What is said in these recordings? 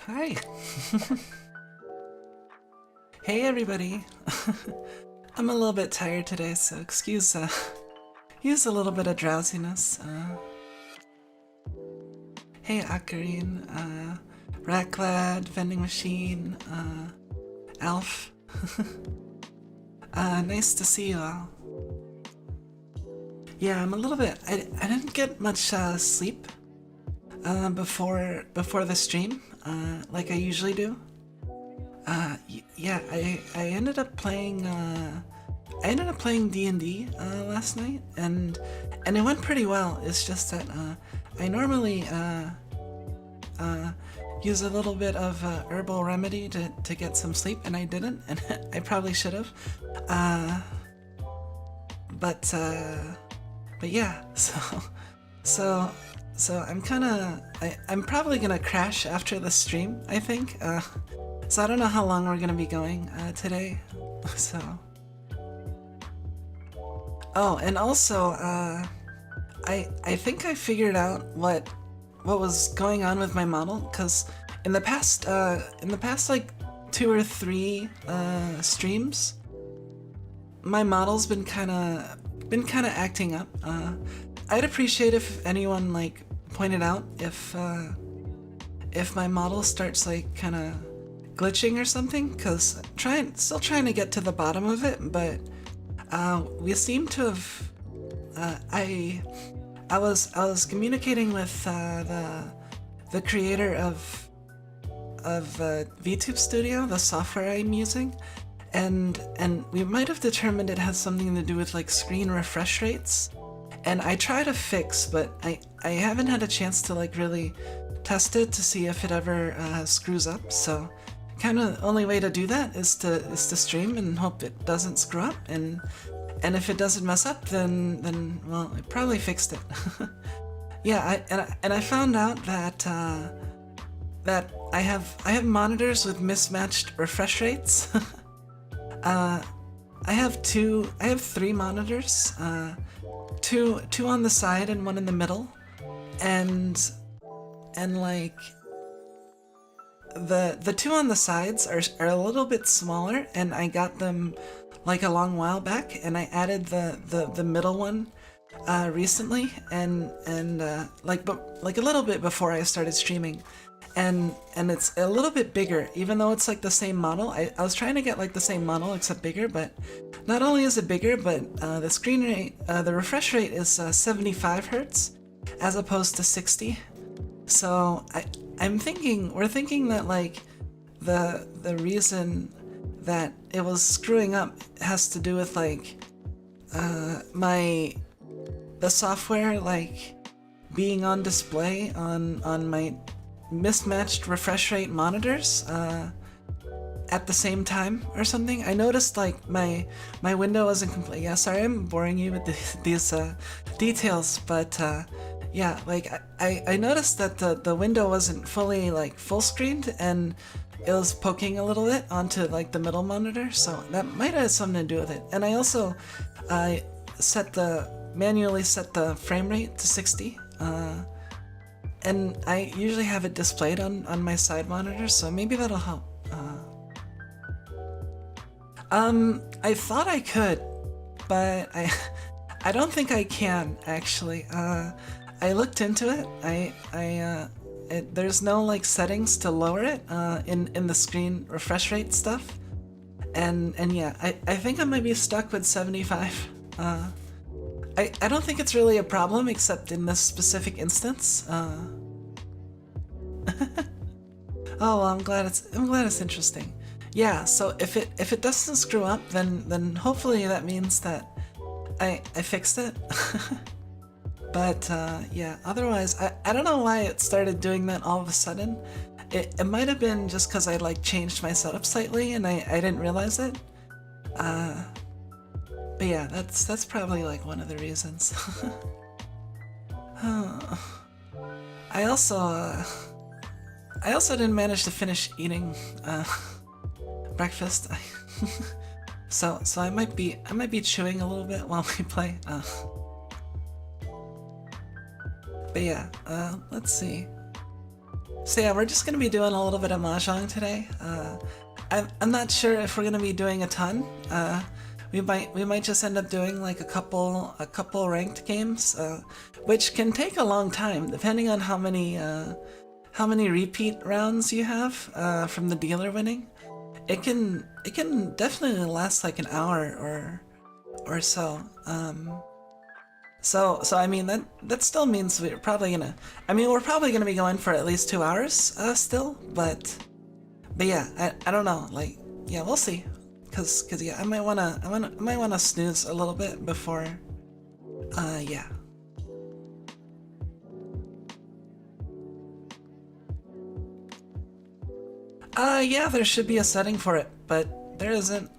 Hi. Hey everybody. I'm a little bit tired today, so excuse use a little bit of drowsiness. Hey Akarine, Racklad, Vending Machine, Alf. Nice to see you all. Yeah, I'm a little bit. I didn't get much sleep before the stream, like I usually do. Yeah, I ended up playing D&D last night, and it went pretty well. It's just that I normally use a little bit of herbal remedy to get some sleep, and I didn't, and I probably should have. But yeah, so I'm probably gonna crash after the stream, I think. So I don't know how long we're gonna be going today. So. Oh, and also, I think I figured out what was going on with my model, because in the past like 2 or 3 streams, my model's been kind of acting up. I'd appreciate if anyone like pointed out if my model starts like kind of glitching or something, because still trying to get to the bottom of it, but we seem to have. I was communicating with the creator of VTube Studio, the software I'm using, and we might have determined it has something to do with like screen refresh rates. And I try to fix, but I haven't had a chance to like really test it to see if it ever screws up. So kind of the only way to do that is to stream and hope it doesn't screw up, and if it doesn't mess up, then well, it probably fixed it. Yeah, I found out that I have monitors with mismatched refresh rates. I have 3 monitors, two on the side and one in the middle, and like the 2 on the sides are a little bit smaller, and I got them like a long while back, and I added the middle one recently, and like a little bit before I started streaming, and it's a little bit bigger, even though it's like the same model. I was trying to get like the same model except bigger, but not only is it bigger, but the screen rate, the refresh rate is 75 hertz as opposed to 60. So we're thinking that like the reason that it was screwing up has to do with like the software like being on display on my mismatched refresh rate monitors at the same time or something. I noticed like my window wasn't complete. Yeah, sorry I'm boring you with these details, but yeah, like I noticed that the window wasn't fully like full screened, and it was poking a little bit onto like the middle monitor, so that might have something to do with it. And I also manually set the frame rate to 60, and I usually have it displayed on my side monitor, so maybe that'll help. I thought I could, but I don't think I can actually. I looked into it. There's no like settings to lower it in the screen refresh rate stuff, and yeah, I think I might be stuck with 75. I don't think it's really a problem except in this specific instance. Oh, well, I'm glad it's interesting. Yeah, so if it doesn't screw up, then hopefully that means that I fixed it. But yeah, otherwise I don't know why it started doing that all of a sudden. It might have been just because I like changed my setup slightly and I didn't realize it. But yeah, that's probably like one of the reasons. I also didn't manage to finish eating breakfast. So I might be chewing a little bit while we play. But yeah, let's see. So yeah, we're just gonna be doing a little bit of Mahjong today. I'm not sure if we're gonna be doing a ton. We might just end up doing like a couple ranked games, which can take a long time depending on how many repeat rounds you have from the dealer winning. It can definitely last like an hour or so. So I mean that still means we're probably gonna be going for at least 2 hours still, but yeah, I don't know, like, yeah, we'll see, cause yeah, I might wanna snooze a little bit before yeah. Yeah, there should be a setting for it, but there isn't.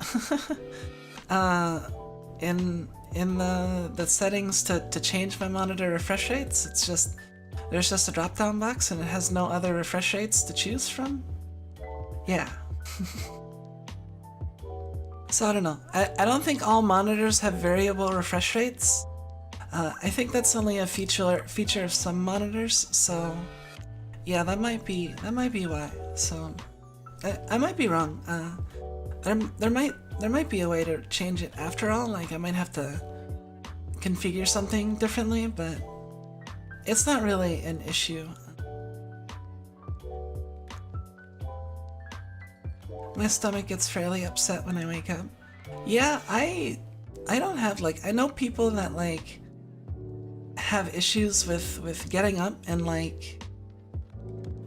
In the settings to change my monitor refresh rates, there's just a drop down box and it has no other refresh rates to choose from. Yeah. So I don't know. I don't think all monitors have variable refresh rates. I think that's only a feature of some monitors. So yeah, that might be why. So I might be wrong. There might be a way to change it after all. Like I might have to configure something differently, but it's not really an issue. My stomach gets fairly upset when I wake up. Yeah, I don't have like, I know people that like have issues with getting up and like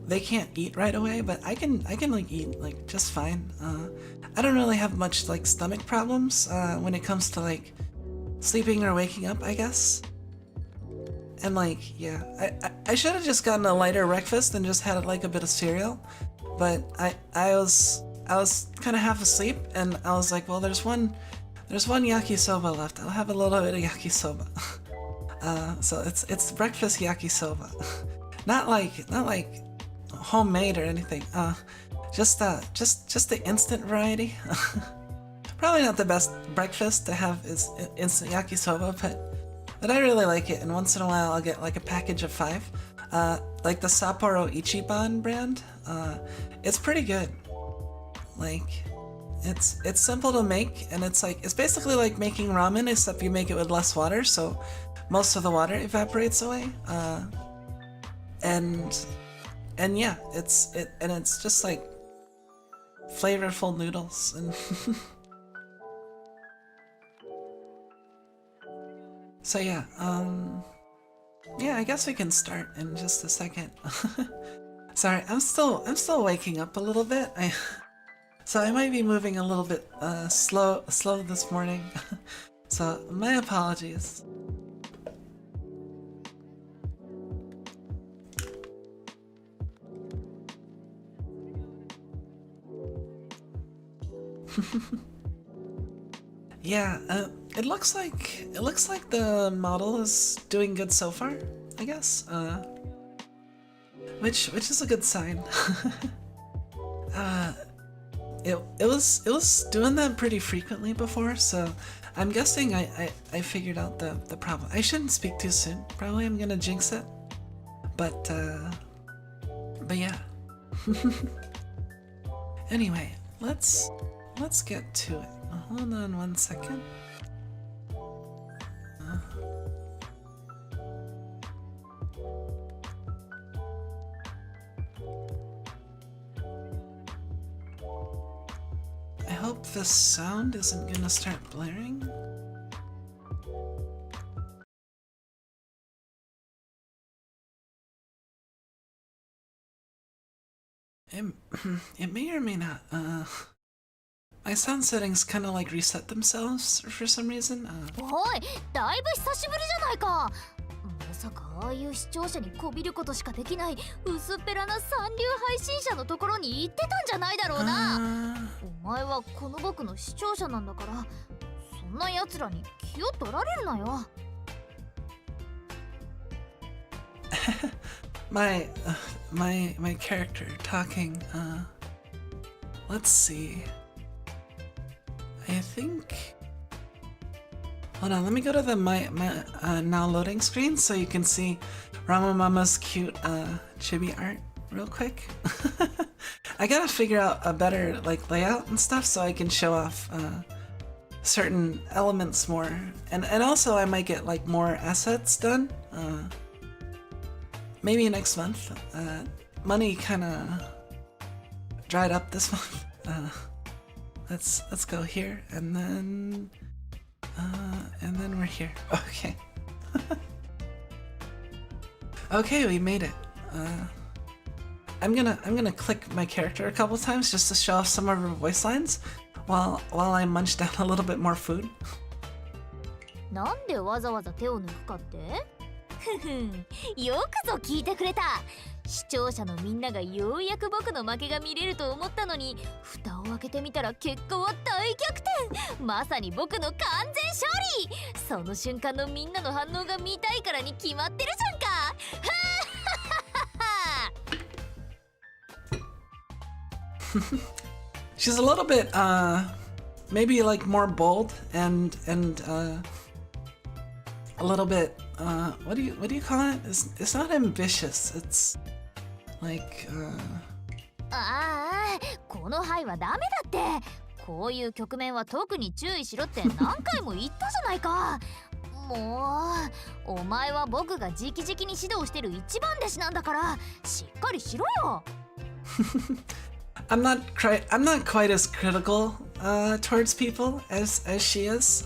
they can't eat right away, but I can like eat like just fine. I don't really have much like stomach problems when it comes to like sleeping or waking up, I guess. And like, yeah, I should have just gotten a lighter breakfast and just had like a bit of cereal, but I was kind of half asleep and I was like, well, there's one yakisoba left. I'll have a little bit of yakisoba. So it's breakfast yakisoba, not like homemade or anything. Just the instant variety. Probably not the best breakfast to have is instant yakisoba, but I really like it. And once in a while, I'll get like a package of 5, like the Sapporo Ichiban brand. It's pretty good. Like, it's simple to make, and it's basically like making ramen, except you make it with less water, so most of the water evaporates away. And yeah, it's just like flavorful noodles and so yeah, yeah, I guess we can start in just a second. Sorry, I'm still waking up a little bit. So I might be moving a little bit slow this morning. So my apologies. Yeah, it looks like the model is doing good so far, I guess. Which is a good sign. It was doing that pretty frequently before, so I'm guessing I figured out the problem. I shouldn't speak too soon. Probably I'm gonna jinx it. But yeah. Anyway, let's get to it. Hold on one second. I hope the sound isn't gonna start blaring. It may or may not. My sound settings kind of like reset themselves for some reason. おい、だいぶ久しぶりじゃないか。まさかああいう視聴者にこびることしかできない薄っぺらな三流配信者のところに行ってたんじゃないだろうな。お前はこの僕の視聴者なんだから、そんな奴らに気を取られるなよ。my character talking. Let's see. I think. Hold on, let me go to the my now loading screen so you can see Ramamama's cute chibi art. real quick. I gotta figure out a better like layout and stuff so I can show off certain elements more, and also I might get like more assets done. Maybe next month. Money kind of dried up this month. Let's go here, and then we're here. Okay. Okay, we made it. I'm gonna click my character a couple times just to show off some of her voice lines while I munch down a little bit more food. なんでわざわざ手を抜くかって？ふふん、よくぞ聞いてくれた。視聴者のみんながようやく僕の負けが見れると思ったのに、蓋を開けてみたら結果は大逆転。まさに僕の完全勝利。その瞬間のみんなの反応が見たいからに決まってるじゃんか。She's a little bit maybe like more bold and a little bit what do you call it? It's not ambitious. It's like ああ、この牌はダメだって。こういう局面は特に注意しろって何回も言ったじゃないか。もうお前は僕が直々に指導してる一番弟子なんだからしっかりしろよ。I'm not quite as critical towards people as she is.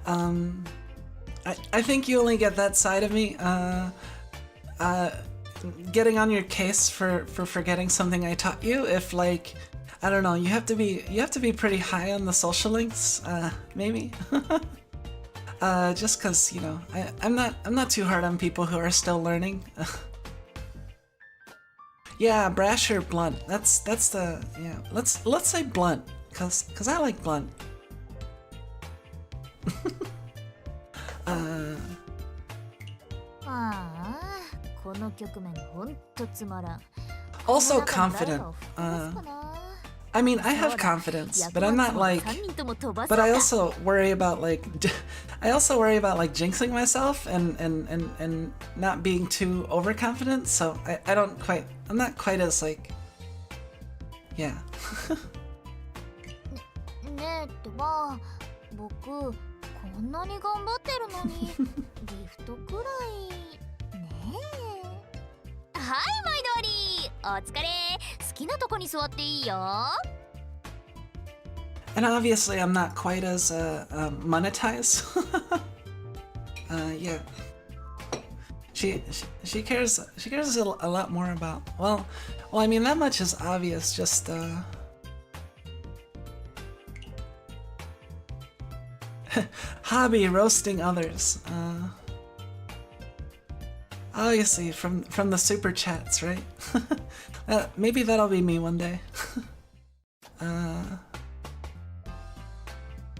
I think you only get that side of me. Getting on your case for forgetting something I taught you. If like, I don't know, you have to be pretty high on the social links, maybe. Just cause, you know, I'm not too hard on people who are still learning. Yeah, brash or blunt. That's the, yeah. Let's say blunt, cause I like blunt. Also confident. I mean, I have confidence, but I'm not like. But I also worry about like. I also worry about like jinxing myself and not being too overconfident. So I don't quite. I'm not quite as like. Yeah. ねえってば、僕こんなに頑張ってるのにギフトくらいねえ。はい、毎度あり。お疲れ。好きなとこに座っていいよ。And obviously, I'm not quite as monetized. Yeah. She cares a lot more about. Well, I mean that much is obvious. Just hobby roasting others. Obviously from the super chats, right? Maybe that'll be me one day.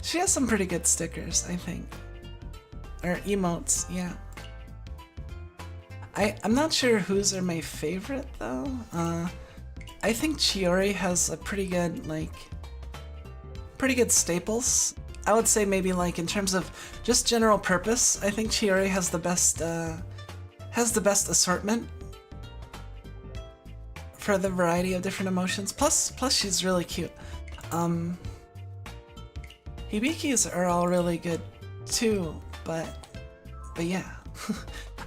She has some pretty good stickers, I think. Or emotes, yeah. I'm not sure whose are my favorite though. I think Chiori has a pretty good staples. I would say maybe like in terms of just general purpose, I think Chiori has the best assortment for the variety of different emotions. Plus she's really cute. Hibikis are all really good too, but yeah.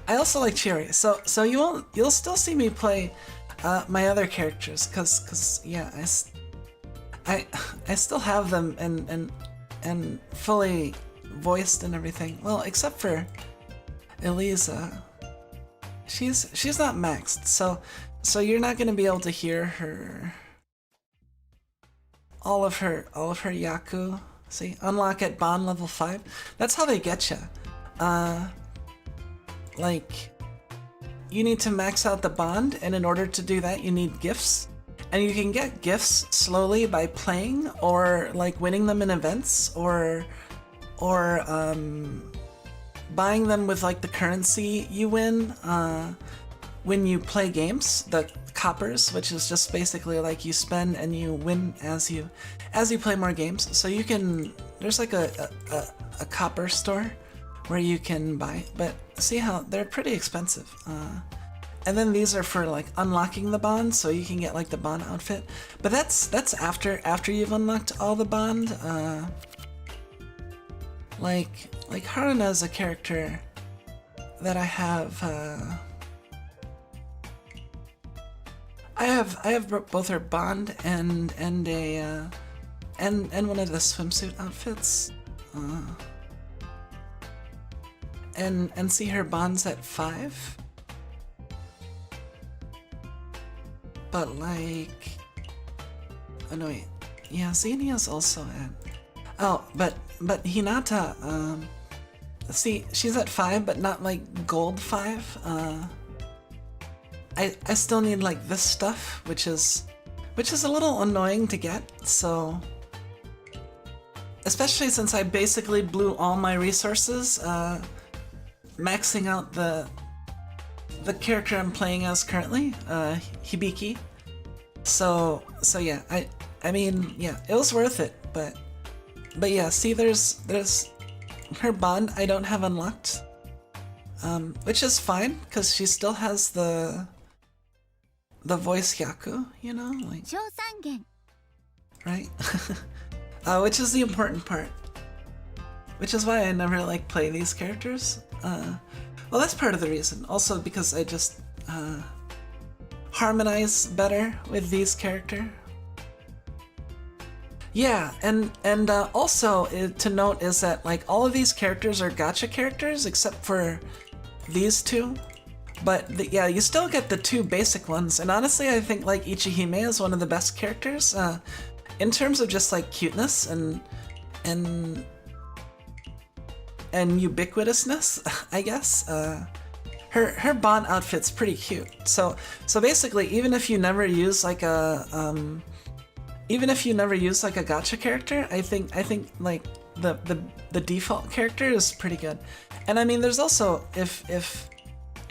I also like Chiori, so you'll still see me play my other characters, cause yeah, I still have them and fully voiced and everything. Well, except for Elisa, she's not maxed, so you're not gonna be able to hear her all of her Yaku. See, unlock at bond level 5. That's how they get ya. Like, you need to max out the bond, and in order to do that, you need gifts. And you can get gifts slowly by playing, or like winning them in events, or buying them with like the currency you win when you play games, the coppers, which is just basically like you spend and you win as you play more games. So you can, there's like a copper store where you can buy, but see how they're pretty expensive. and then these are for like unlocking the bond, so you can get like the bond outfit. But that's after you've unlocked all the bond. Like Haruna is a character that I have. I have both her bond and a and one of the swimsuit outfits. And see her bonds at 5. But like, oh no wait, yeah, Xenia's also at. Oh, but Hinata, see, she's at 5, but not like gold 5. I still need like this stuff, which is a little annoying to get. So, especially since I basically blew all my resources, maxing out the character I'm playing as currently, Hibiki. So yeah, I mean, yeah, it was worth it, but yeah, see, there's her bond I don't have unlocked, which is fine because she still has the voice Hyaku, you know, like, right? Which is the important part. Which is why I never like play these characters. Well, that's part of the reason. Also because I just harmonize better with these characters. Yeah, and also to note is that like all of these characters are gacha characters except for these two. But yeah, you still get the 2 basic ones. And honestly, I think like Ichihime is one of the best characters in terms of just like cuteness and ubiquitousness, I guess. Her bond outfit's pretty cute. So basically, even if you never use like a gacha character, I think like the default character is pretty good. And I mean, there's also if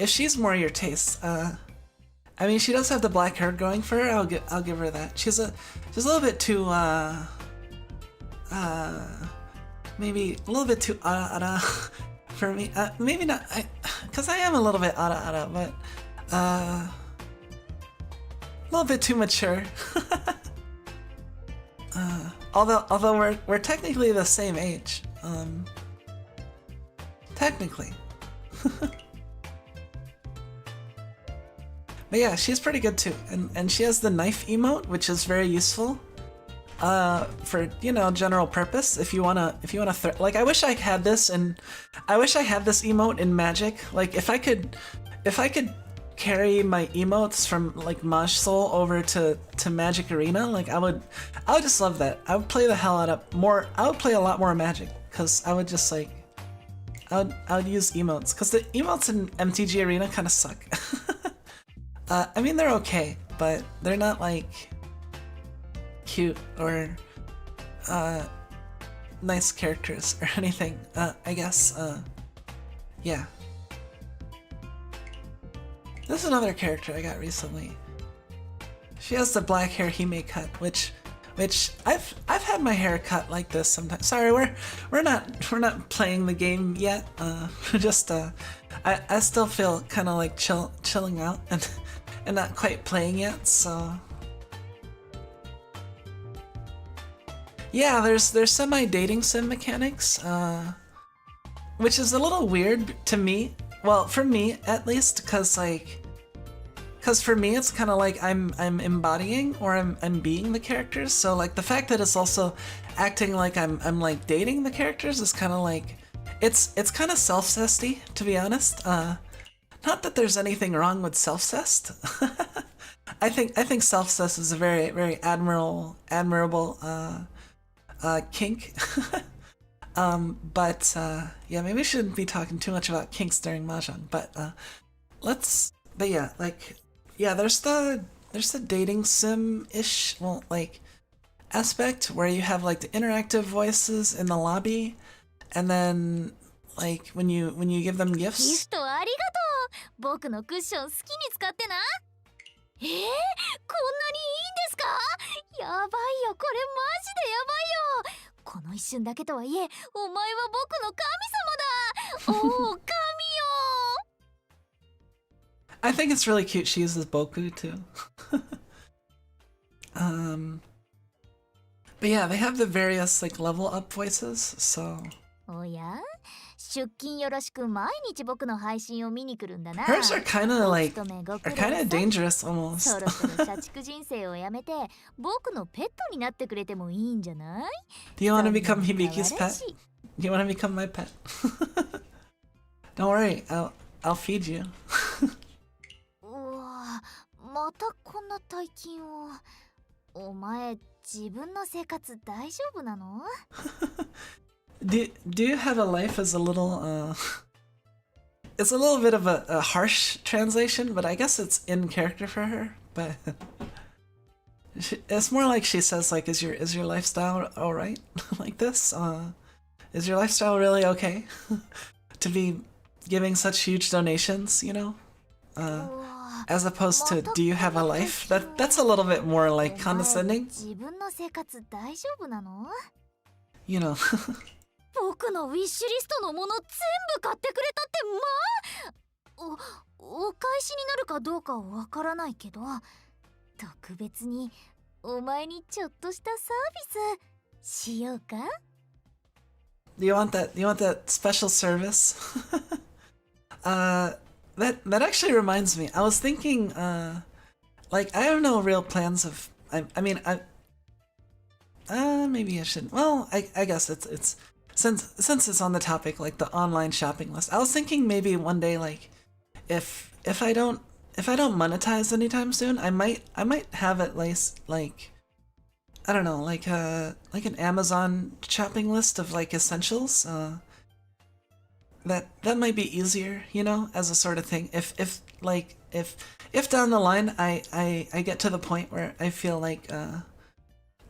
she's more your taste, I mean, she does have the black hair going for her. I'll give her that. She's a little bit too maybe a little bit too ara for me. Maybe not, because I am a little bit ara, but a little bit too mature. Although we're technically the same age. Technically. But yeah, she's pretty good too, and she has the knife emote, which is very useful. For, you know, general purpose. If you wanna like, I wish I had this, and I wish I had this emote in Magic. Like, if I could carry my emotes from like Mahjong Soul over to Magic Arena, like I would just love that. I would play the hell out of more. I would play a lot more Magic because I would just like, I would use emotes because the emotes in MTG Arena kind of suck. I mean, they're okay, but they're not like cute or nice characters or anything, I guess. Yeah. This is another character I got recently. She has the black hair Hime cut, which I've had my hair cut like this sometimes. Sorry, we're not playing the game yet. Just I still feel kind of like chilling out and not quite playing yet, so. Yeah, there's semi-dating sim mechanics, which is a little weird to me. Well, for me at least, cause for me it's kind of like I'm embodying or I'm being the characters. So like the fact that it's also acting like I'm like dating the characters is kind of like it's kind of self-cessy, to be honest. Not that there's anything wrong with self-cessed. I think self-cess is a very, very admirable kink. But yeah, maybe we shouldn't be talking too much about kinks during Mahjong, but yeah, like, yeah, there's the dating sim-ish, well, like, aspect where you have like the interactive voices in the lobby, and then like when you give them gifts. ギフトありがとう。僕のクッション好きに使ってな。こんなにいいんですか？やばいよ、これマジでやばいよ。この一瞬だけとはいえ、お前は僕の神様だ。おお、神よ。I think it's really cute she uses Boku too. But yeah, they have the various like level up voices, so おや出勤よろしく毎日僕の配信を見に来るんだな。 hers are kind of like お勤めご苦 are 労 kind さ of dangerous そ almost. ろそろ社畜人生をやめて僕のペットになってくれてもいいんじゃない？ Do you want to そ become んなに Hibiki's 可愛ら pet? しい。 Do you want to become my pet? Don't worry, I'll feed you. うわまたこんな大金を。お前自分の生活大丈夫なの？ Do you have a life as a little it's a little bit of a harsh translation, but I guess it's in character for her. But it's more like she says like, is your lifestyle all right like this? Is your lifestyle really okay to be giving such huge donations? You know, うわ as opposed to do you have a life? That's a little bit more like condescending. 自分の生活大丈夫なの？ You know. 僕のウィッシュリストのもの全部買ってくれたってまあお返しになるかどうかはわからないけど特別にお前にちょっとしたサービスしようか？ Do you want that? Do you want that special service? That actually reminds me. I was thinking, like I have no real plans of. I mean, maybe I shouldn't. Well, I guess it's since it's on the topic like the online shopping list. I was thinking maybe one day like if I don't monetize anytime soon, I might have at least like I don't know like an Amazon shopping list of like essentials. That might be easier, you know, as a sort of thing. If down the line I get to the point where I feel like I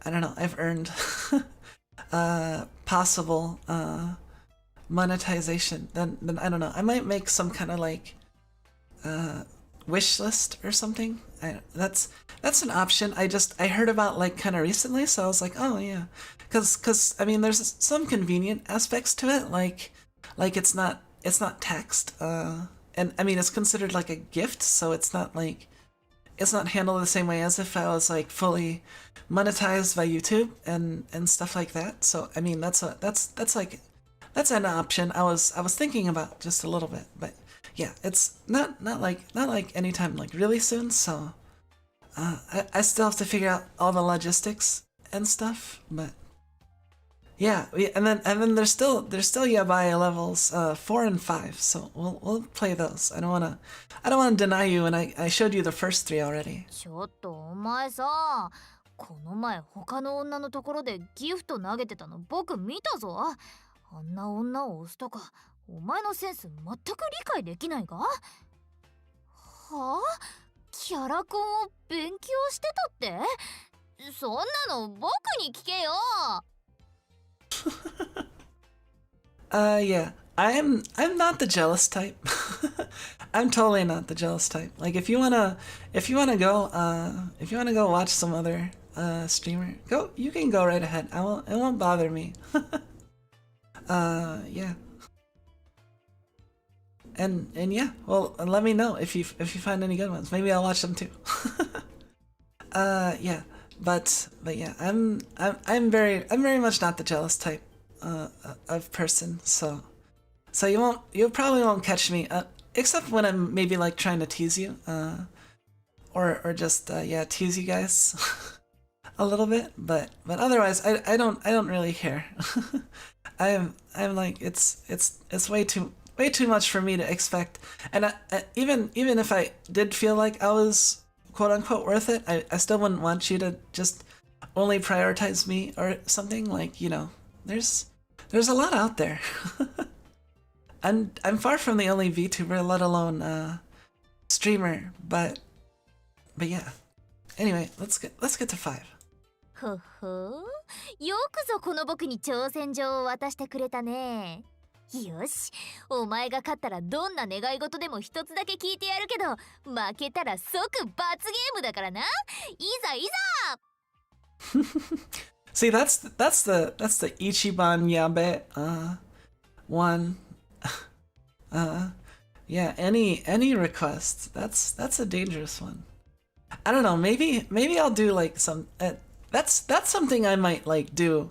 don't know, I've earned possible monetization, then I don't know, I might make some kind of like wish list or something. That's an option. I heard about like kind of recently, so I was like, oh yeah, because I mean there's some convenient aspects to it, like it's not taxed, and I mean it's considered like a gift, so it's not handled the same way as if I was like fully monetized by YouTube and stuff like that. So I mean that's an option I was thinking about just a little bit, but yeah, it's not like anytime like really soon. So I still have to figure out all the logistics and stuff, but yeah, and then there's still Yabai levels 4 and 5, so we'll play those. I don't wanna deny you, and I showed you the first 3 already. ちょっとお前さ、この前他の女のところでギフト投げてたの僕見たぞ。あんな女を押すとかお前のセンス全く理解できないか？はあ？キャラコンを勉強してたって？そんなの僕に聞けよ。Yeah, I'm not the jealous type. I'm totally not the jealous type. Like if you wanna go watch some other streamer, you can go right ahead. It won't bother me. Yeah. And yeah, well, let me know if you find any good ones. Maybe I'll watch them too. Yeah. But yeah, I'm very much not the jealous type of person, so you probably won't catch me except when I'm maybe like trying to tease you or just yeah, tease you guys a little bit, but otherwise I don't really care. I'm like it's way too much for me to expect, and even if I did feel like I was quote unquote worth it, I still wouldn't want you to just only prioritize me or something. Like, you know, there's a lot out there. I'm far from the only VTuber, let alone streamer, but yeah. Anyway, let's get to 5. ほほう、よくぞこの僕に挑戦状を渡してくれたね。よし、お前が勝ったらどんな願い事でも一つだけ聞いてやるけど、負けたら即罰ゲームだからな。いざいざ。See, that's the Ichiban Yabe one. Yeah, any request. That's a dangerous one. I don't know. Maybe I'll do like some. That's something I might like do.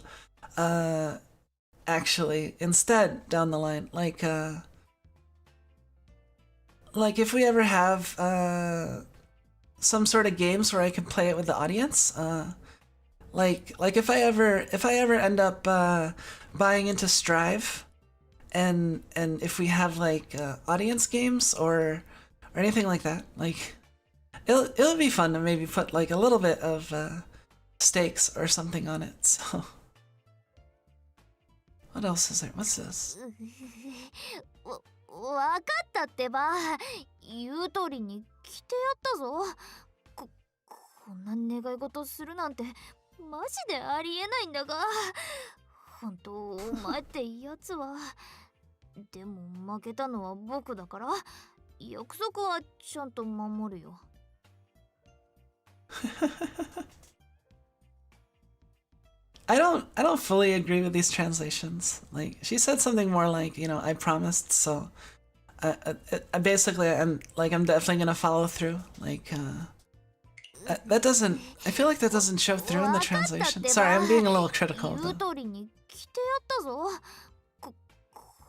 Actually, instead down the line, like if we ever have some sort of games where I can play it with the audience. Like if I ever end up buying into Strive, and if we have like audience games or anything like that, like it'll be fun to maybe put like a little bit of stakes or something on it. So what else is there? What's this? わかったってば。言う通りに来てやったぞ。こんな願い事するなんてマジでありえないんだが。本当お前ってやつは。でも負けたのは僕だから約束はちゃんと守るよ。I don't fully agree with these translations. Like she said something more like, you know, I promised, so basically I'm definitely gonna follow through. Like that doesn't. I feel like that doesn't show through in the translation. Sorry, I'm being a little critical. 言う通りに来てやったぞ。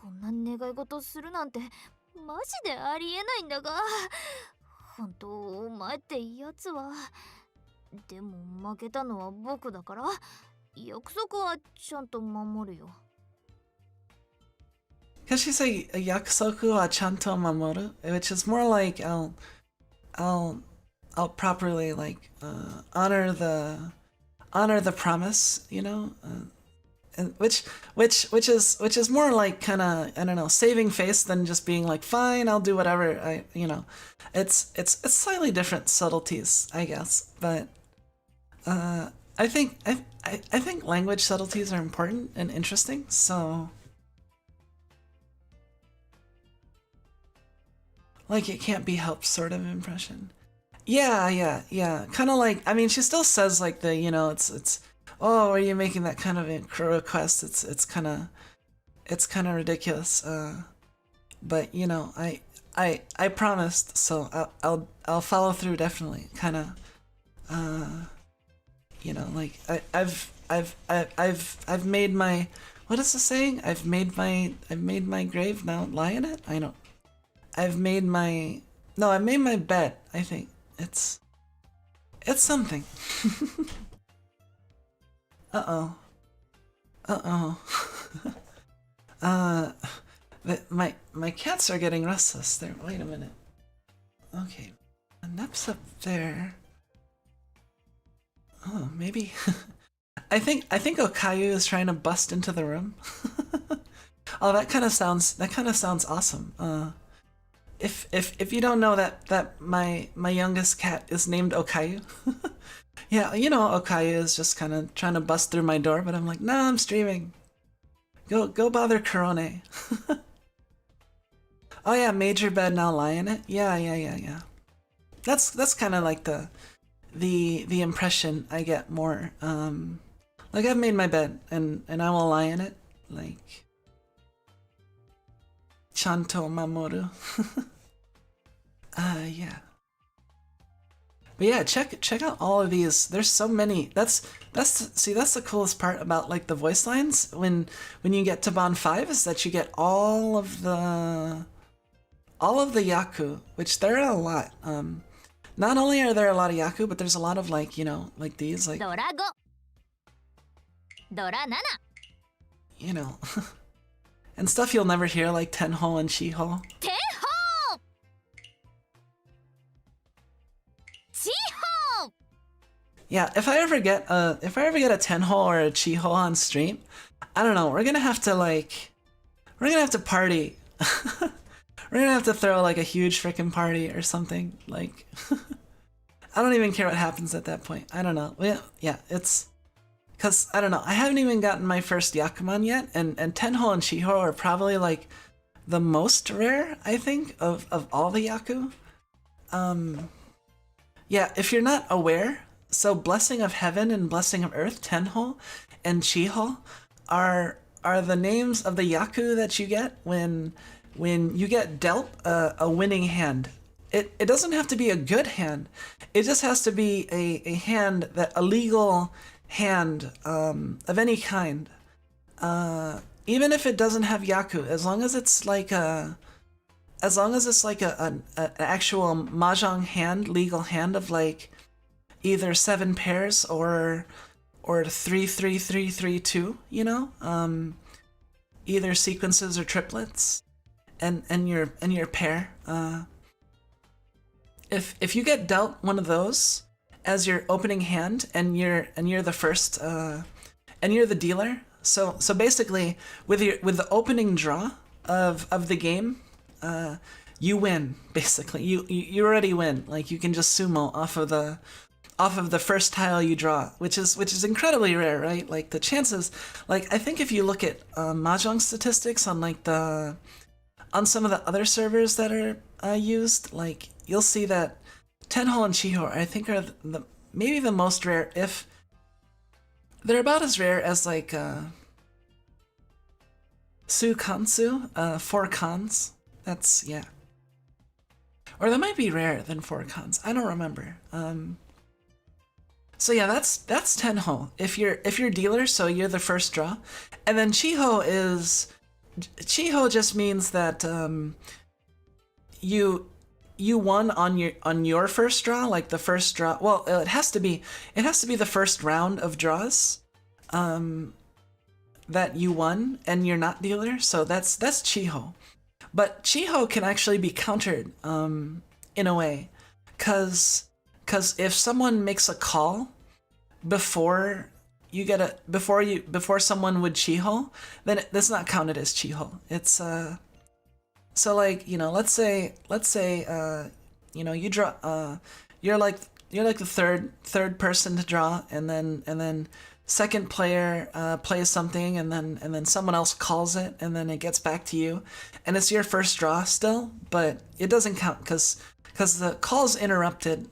こんな願い事するなんてマジでありえないんだが。本当お前ってやつは。でも負けたのは僕だから約束はちゃんと守るよ。Because she say yakusoku wa chanto mamoru, which is more like I'll properly like honor the promise, you know, and which is more like kind of, I don't know, saving face than just being like, fine, I'll do whatever. You know, it's slightly different subtleties, I guess, but I think language subtleties are important and interesting, so like it can't be helped sort of impression. Yeah. Kind of like, I mean, she still says like the, you know, it's oh, are you making that kind of a request? It's kind of ridiculous. But you know, I promised, so I'll follow through definitely. Kind of, you know, like I've made my, what is the saying? I've made my grave, now lie in it. I made my bed. I think it's something. Uh-oh. My cats are getting restless there. Wait a minute. Okay. Nep's up there. Oh, maybe. I think Okayu is trying to bust into the room. Oh, that kind of sounds awesome. If you don't know that my youngest cat is named Okayu. Yeah, you know, Okayu is just kind of trying to bust through my door, but I'm like, nah, I'm streaming. Go bother Korone. Oh yeah, major bed, now lie in it. Yeah. That's kind of like the impression I get more. Like I've made my bed and I will lie in it. Like Chanto Mamoru. Yeah. But yeah, check out all of these. There's so many. That's the coolest part about like the voice lines when you get to Bond 5 is that you get all of the yaku, which there are a lot. Not only are there a lot of yaku, but there's a lot of like, you know, like these like Dorago. Dora Nana. You know. And stuff you'll never hear like Tenho and Shiho. Tenho! Chiho! Yeah, if I ever get a Tenho or a Chiho on stream, I don't know, we're gonna have to party. We're gonna have to throw like a huge freaking party or something. Like I don't even care what happens at that point. I don't know. Yeah, it's because I don't know. I haven't even gotten my first Yakuman yet, and Tenho and Chiho are probably like the most rare, I think, of all the Yaku. Yeah, if you're not aware, so Blessing of Heaven and Blessing of Earth, Tenho and Chiho, are the names of the Yaku that you get when when you get dealt a winning hand. It doesn't have to be a good hand. It just has to be a hand that a legal hand of any kind. Even if it doesn't have Yaku, as long as it's like an actual mahjong hand, legal hand of like either 7 pairs or 3-3-3-3-2, you know, either sequences or triplets, and your pair. If you get dealt one of those as your opening hand, and you're the first, and you're the dealer. So basically, with the opening draw of the game, you win. Basically, you already win. Like, you can just sumo off of the first tile you draw, which is incredibly rare, right? Like, the chances, like, I think if you look at mahjong statistics on like on some of the other servers that are used, like, you'll see that Tenho and Chiho, I think, are maybe the most rare, if they're about as rare as like Su Kansu, 4 cons. That's, yeah. Or that might be rarer than 4 cons. I don't remember. So yeah, that's Tenho. If you're dealer, so you're the first draw. And then Chiho just means that you won on your first draw, like the first draw. Well, it has to be the first round of draws that you won, and you're not dealer. So that's Chiho. But Chiho can actually be countered in a way, cause if someone makes a call before someone would Chiho, then that's not counted as Chiho. It's so, like, you know, let's say you know, you draw, you're like the third person to draw, and then second player plays something, and then someone else calls it, and then it gets back to you, and it's your first draw still, but it doesn't count because the calls interrupted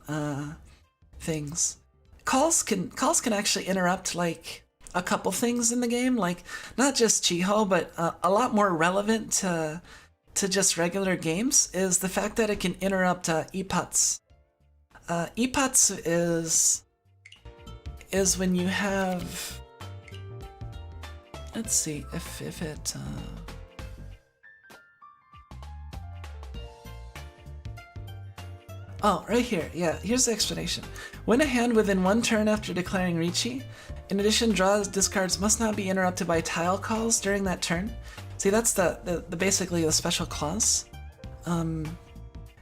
things. Calls can actually interrupt like a couple things in the game, like not just Chiho, but a lot more relevant to just regular games is the fact that it can interrupt ippatsu. Ippatsu is when you have, let's see if it oh, right here. Yeah, here's the explanation. When a hand within 1 turn after declaring Richi, in addition, draws discards must not be interrupted by tile calls during that turn. See, that's the basically the special clause.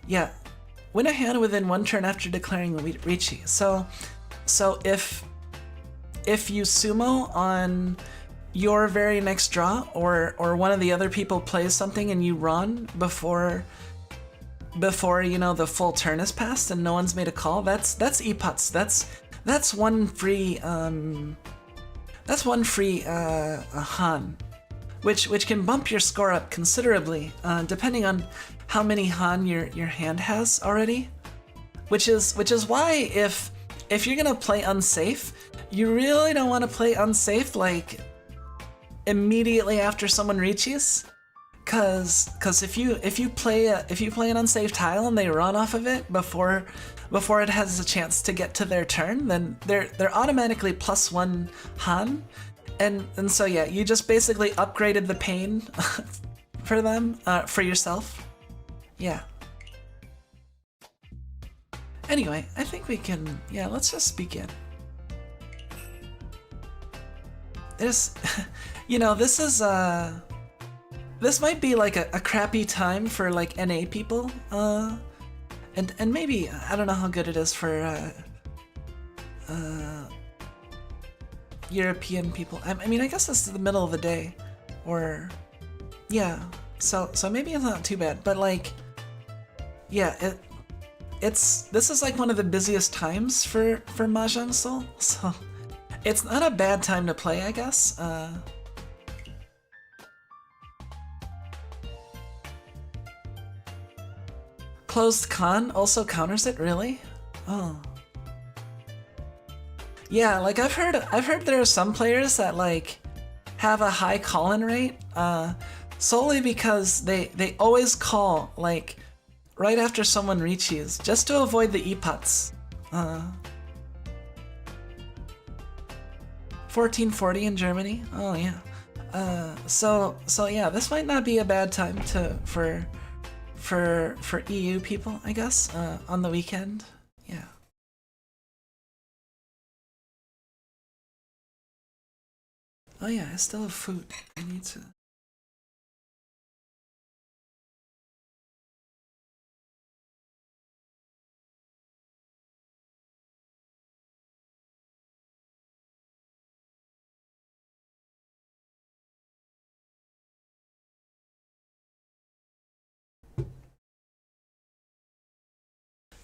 Yeah, when a hand within 1 turn after declaring Richi. So if you sumo on your very next draw, or one of the other people plays something and you run before you know the full turn has passed and no one's made a call, that's ippatsu. That's one free han, which can bump your score up considerably, depending on how many han your hand has already. Which is why if you're gonna play unsafe, you really don't want to play unsafe like immediately after someone reaches. Cause if you play an unsafe tile and they run off of it before it has a chance to get to their turn, then they're automatically +1 han, and so yeah, you just basically upgraded the pain for them, for yourself. Yeah. Anyway, I think we can, yeah, let's just begin. There's, you know, this is this might be like a crappy time for like NA people, and maybe, I don't know how good it is for European people. I mean, I guess this is the middle of the day, or yeah. So maybe it's not too bad, but like, yeah, this is like one of the busiest times for Mahjong Soul, so it's not a bad time to play, I guess. Closed con also counters it, really? Oh. Yeah, like I've heard there are some players that like have a high call-in rate, solely because they always call like right after someone reaches, just to avoid the epots. 1440 in Germany. Oh yeah. So yeah, this might not be a bad time for EU people, I guess, on the weekend. Yeah. Oh yeah, I still have food. I need to.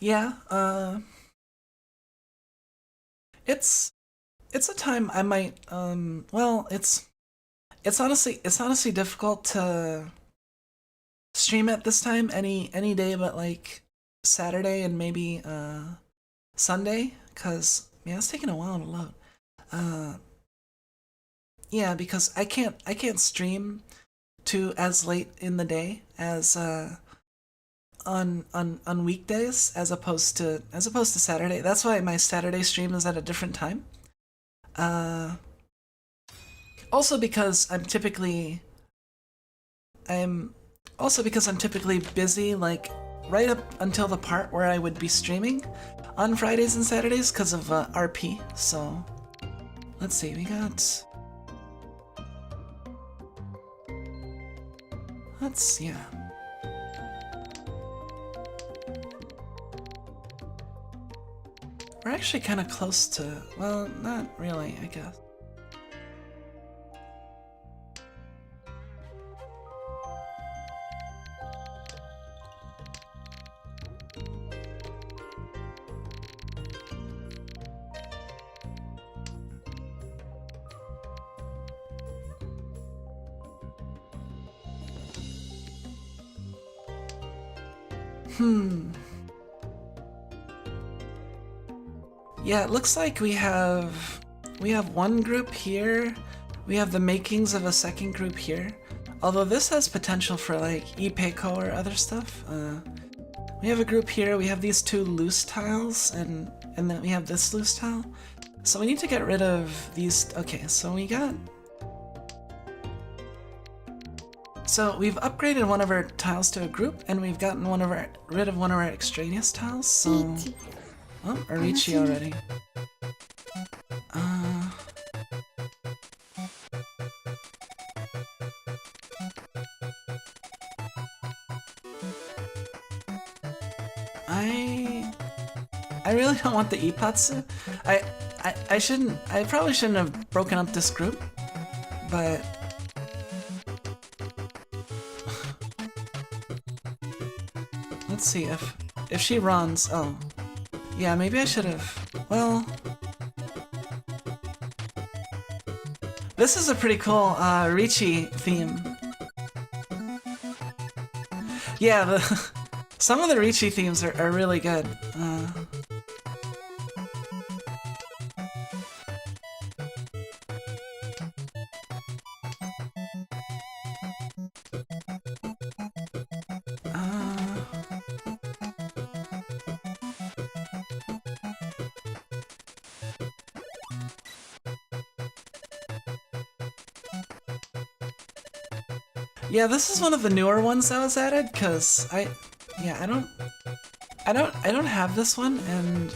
Yeah, it's a time I might well, it's honestly difficult to stream at this time any day but like Saturday and maybe Sunday, cuz yeah, it's taking a while to load. Yeah, because I can't stream to as late in the day as on weekdays as opposed to Saturday. That's why my Saturday stream is at a different time. Also because I'm typically busy like right up until the part where I would be streaming on Fridays and Saturdays because of RP. So let's see, we got yeah. We're actually kind of close to, well, not really, I guess. Yeah, it looks like we have one group here. We have the makings of a second group here. Although this has potential for like Ipeco or other stuff. We have a group here. We have these two loose tiles, and then we have this loose tile. So we need to get rid of these. Okay, so we've upgraded one of our tiles to a group, and we've gotten rid of one of our extraneous tiles. So. Oh, Arichi already. I really don't want the Ipatsu. I probably shouldn't have broken up this group, but let's see if she runs. Oh. Yeah, maybe I should have. Well, this is a pretty cool Ricci theme. Yeah, some of the Ricci themes are really good. Yeah, this is one of the newer ones that was added, cause I don't have this one, and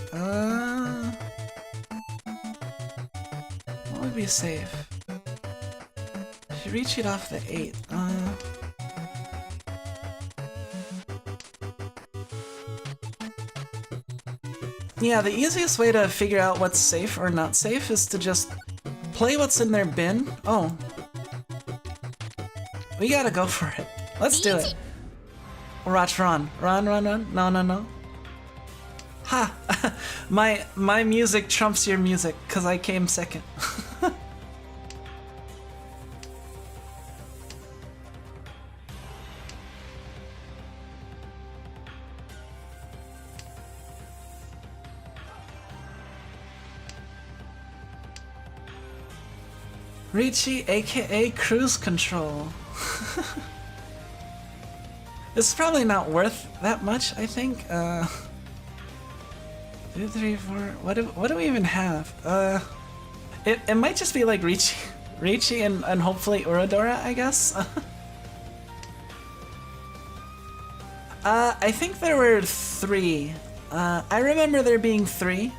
what would be safe? Should reach it off the 8. Yeah, the easiest way to figure out what's safe or not safe is to just play what's in their bin. Oh. We gotta go for it. Let's do it. Watch, run. Run. No. Ha! my music trumps your music, cause I came second. Ricci, aka Cruise Control. It's probably not worth that much, I think. 2, 3, 4. What do we even have? It might just be like Riichi and hopefully Uradora, I guess. I think there were 3. I remember there being 3.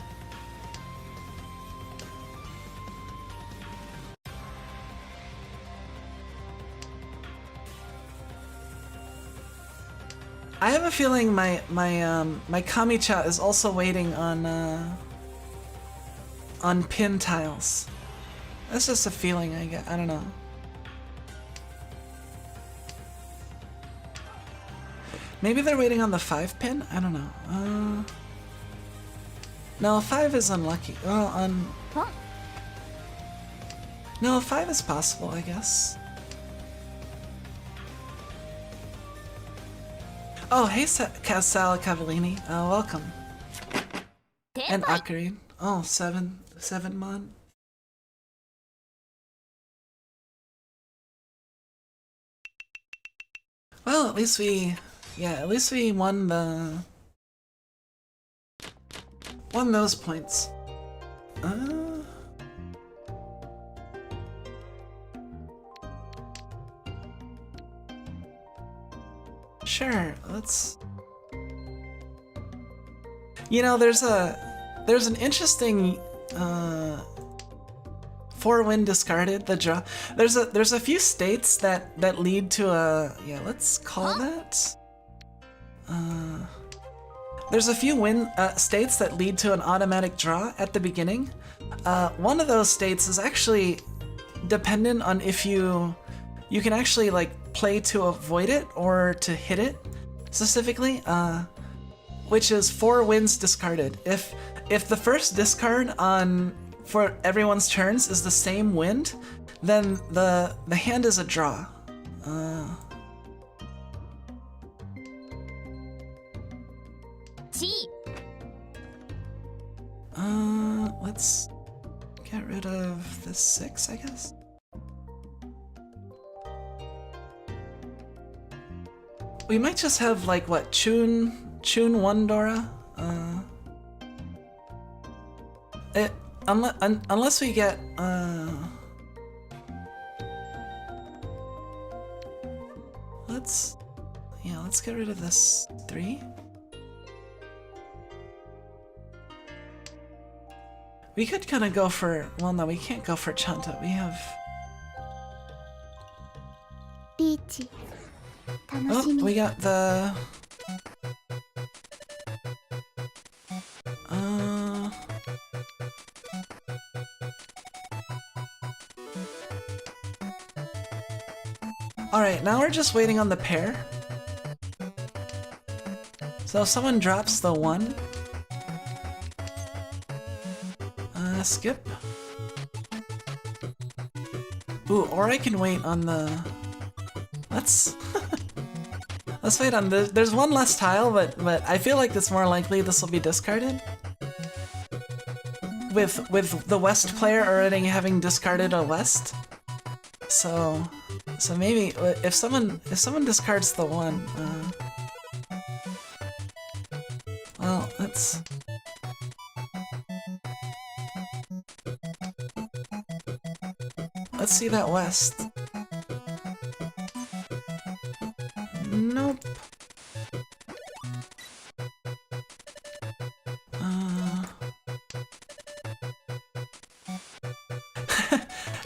I have a feeling my Kami-cha is also waiting on pin tiles. That's just a feeling I get. I don't know. Maybe they're waiting on the 5 pin? I don't know. No, 5 is unlucky. Well, Huh? No, 5 is possible, I guess. Oh, hey, Casala Cavallini. Welcome. And Akarin. Oh, 7 mon. Well, at least we won those points. Sure, let's... You know, there's an interesting 4-win discarded, the draw. There's a few states that lead to a... Yeah, let's call that... There's a few states that lead to an automatic draw at the beginning. One of those states is actually dependent on if you can actually like play to avoid it or to hit it specifically, which is 4 wins discarded. If the first discard for everyone's turns is the same wind, then the hand is a draw. Let's get rid of the 6, I guess. We might just have like what, Chun 1 Dora? Unless we get let's get rid of this 3. We could kind of go for, well, no, we can't go for Chanta. We have... Oh, we got the... Alright, now we're just waiting on the pair. So if someone drops the 1... skip. Ooh, or I can wait on the... Let's wait on the... There's one less tile, but I feel like it's more likely this will be discarded. With the west player already having discarded a west. So maybe if someone discards the 1, well, let's... Let's see that west. Nope.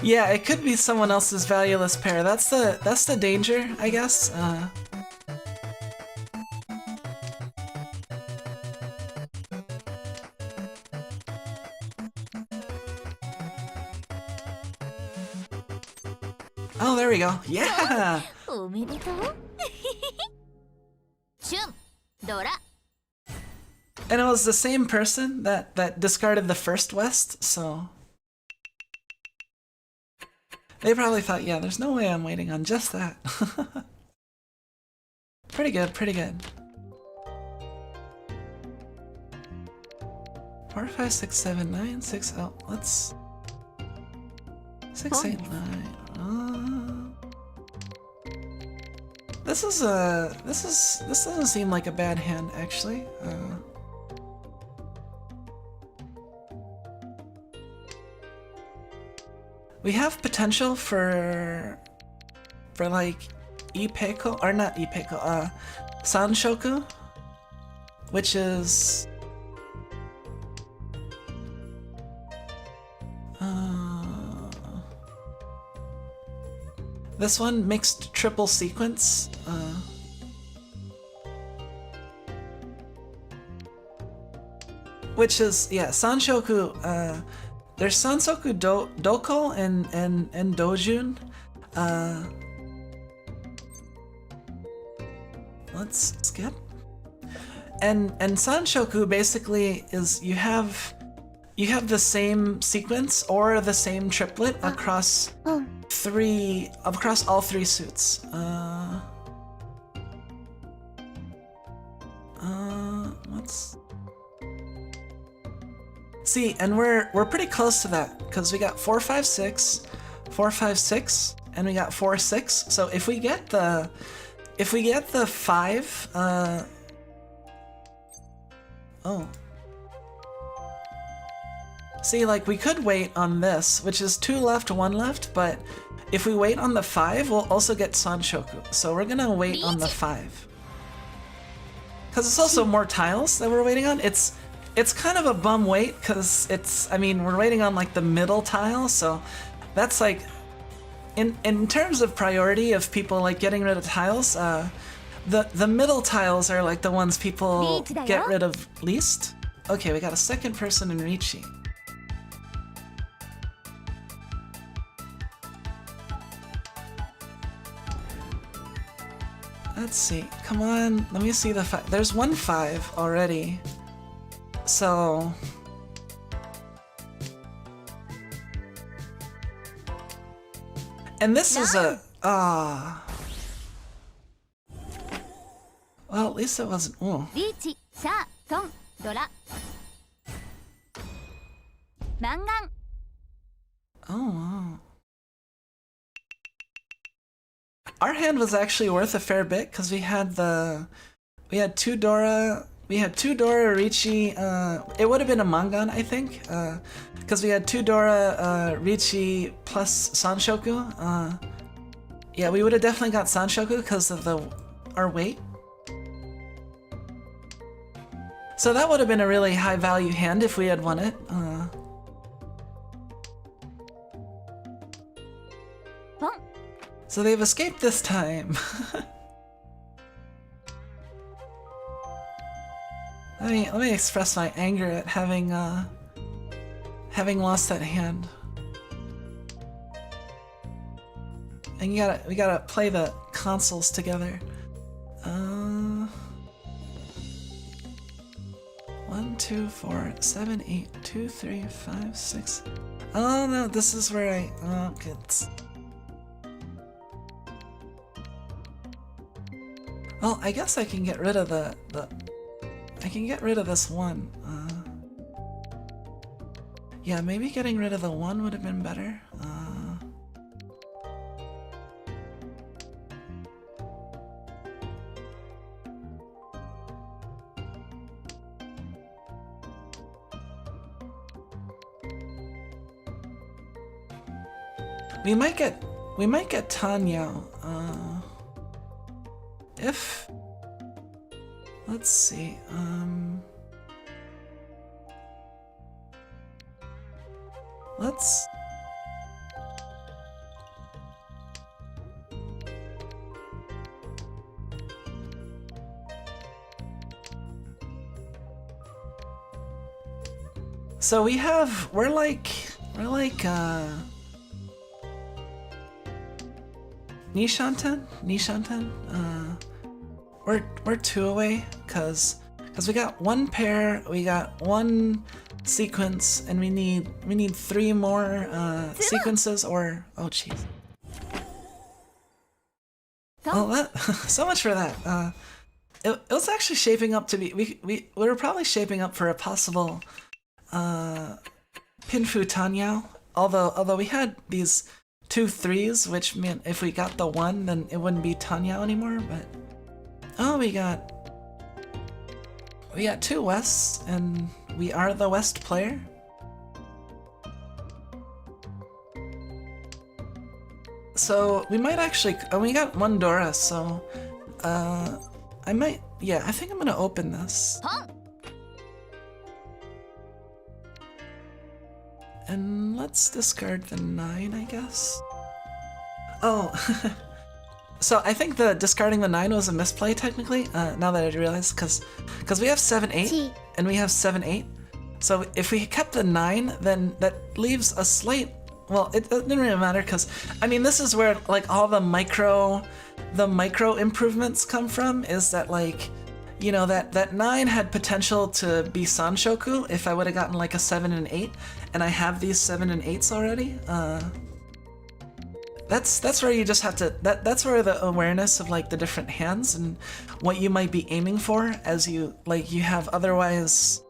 Yeah, it could be someone else's valueless pair. That's the danger, I guess. Oh, there we go. Yeah! And it was the same person that discarded the first west, so... They probably thought, yeah, there's no way I'm waiting on just that. Pretty good, pretty good. 4, 5, 6, 7, 9, 6, oh, let's... 6, 8, 9, this doesn't seem like a bad hand actually. We have potential for like Ipeko, or not Ipeko, Sanshoku, which is this one, mixed triple sequence. Which is, yeah, Sanshoku, there's Sansoku Doko and Dojun. Let's skip. And Sanshoku basically is you have the same sequence or the same triplet across all three suits. Let's see, and we're pretty close to that because we got 4, 5, 6, 4, 5, 6, and we got 4, 6. So if we get the 5, see, like, we could wait on this, which is 2 left, 1 left, but if we wait on the 5, we'll also get Sanshoku. So we're gonna wait on the 5. Because it's also more tiles that we're waiting on. It's kind of a bum wait, because we're waiting on, like, the middle tile, so that's, like, in terms of priority of people, like, getting rid of tiles, the middle tiles are, like, the ones people get rid of least. Okay, we got a second person in Ricci. Let's see. Come on, let me see the 5. There's 1 5 already. So and this is a well, at least it wasn't. Oh. Oh wow. Our hand was actually worth a fair bit because we had 2 Dora, Ricci, it would have been a Mangan, I think, because we had 2 Dora, Ricci plus Sanshoku. Yeah, we would have definitely got Sanshoku because of our weight. So that would have been a really high value hand if we had won it. So they've escaped this time. Let me express my anger at having lost that hand. And we gotta play the consoles together. 1, 2, 4, 7, 8, 2, 3, 5, 6. Oh no, this is where good. Well, I guess I can get rid of I can get rid of this 1. Yeah, maybe getting rid of the 1 would have been better. We might get Tanyao. Let's see, so we're like Nishanten? We're 2 away, cause we got 1 pair, we got 1 sequence, and we need 3 more sequences, or oh jeez. Well, that so much for that. It was actually shaping up to be we were probably shaping up for a possible Pinfu Tanyao, although we had these two threes, which meant if we got the one, then it wouldn't be Tanya anymore, but... Oh, we got two Wests, and we are the West player. So we might actually, we got one Dora, so I might, yeah, I think I'm gonna open this. Huh? And let's discard the 9, I guess. Oh, so I think the discarding the 9 was a misplay technically, now that I realize, because we have 7-8, and we have 7-8. So if we kept the 9, then that leaves a slight, well, it didn't really matter, because, I mean, this is where, like, all the micro improvements come from, is that, like, you know, that 9 had potential to be Sanshoku if I would have gotten, like, a 7 and 8, and I have these 7 and 8s already. That's where you just have to, that's where the awareness of, like, the different hands and what you might be aiming for as you, like, you have otherwise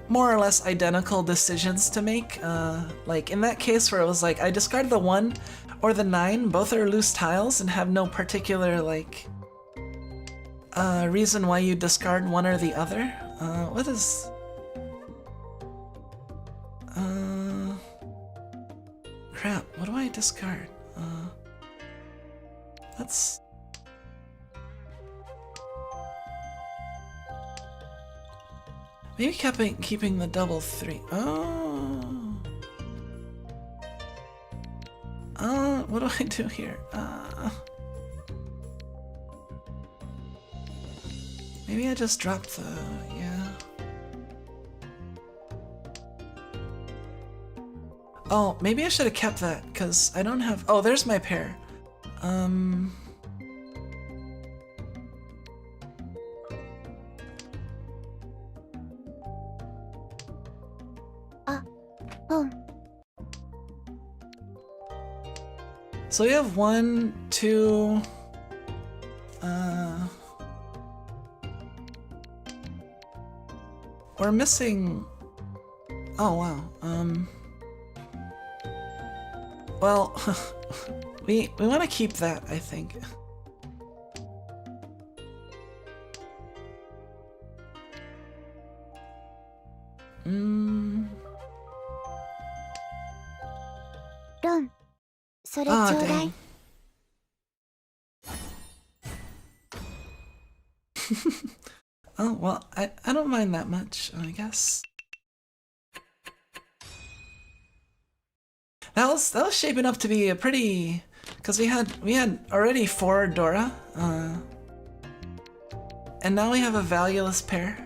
more or less identical decisions to make. Like in that case where it was like, I discard the 1 or the 9, both are loose tiles and have no particular, like, reason why you discard one or the other. What is... crap, what do I discard? Let's... Maybe keeping the double 3. Oh. What do I do here? Maybe I just dropped the, yeah. Oh, maybe I should have kept that, because I don't have, oh, there's my pair. So we have 1, 2, we're missing, oh wow, well, we want to keep that, I think. Ron, それちょうだい。Oh, well, I don't mind that much, I guess. That was shaping up to be a pretty, because we had already 4 Dora, and now we have a valueless pair.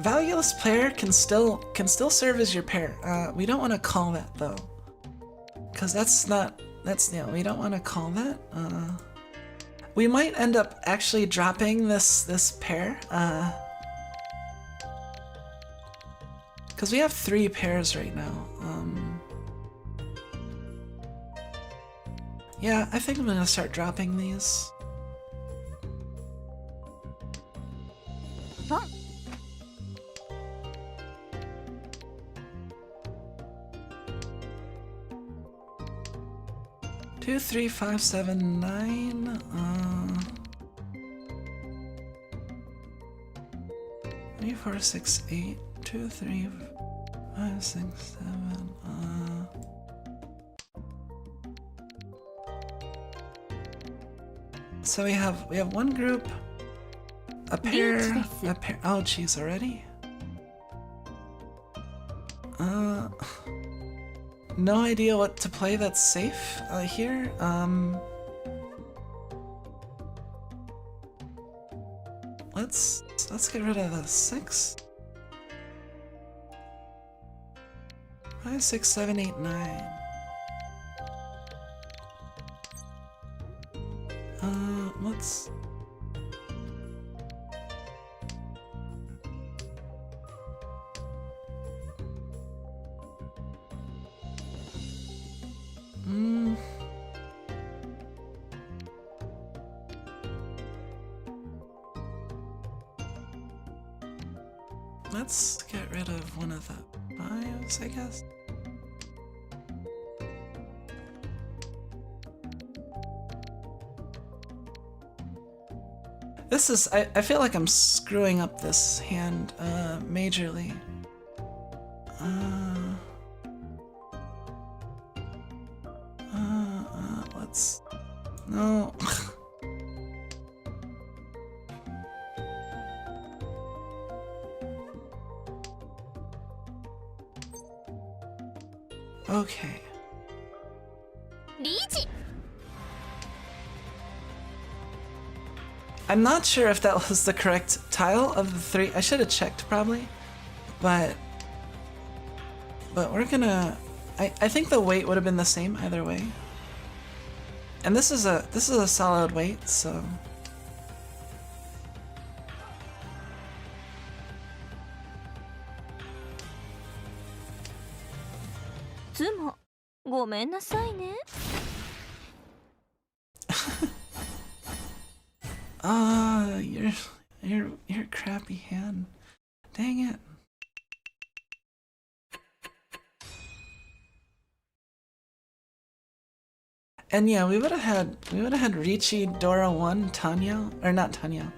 Valueless player can still serve as your pair. We don't want to call that though, because we don't want to call that. We might end up actually dropping this pair, because we have 3 pairs right now. Yeah, I think I'm gonna start dropping these. Huh? 2, 3, 5, 7, 9. 3, 4, 6, 8. 2, 3, 5, 6, 7. So we have one group, a pair, a pair. Oh, geez, already. No idea what to play that's safe here. Let's get rid of the 6. 5, 6, 7, 8, 9. Let's. let's get rid of one of the 5s, I guess. This is, I feel like I'm screwing up this hand, majorly. Let's, no. Okay. リーチ I'm not sure if that was the correct tile of the 3. I should have checked probably, but we're gonna. I think the weight would have been the same either way. And this is a solid weight, so. つもごめんなさいね Your crappy hand. Dang it. And yeah, we would have had Ricci, Dora 1, Tanya, or not Tanya,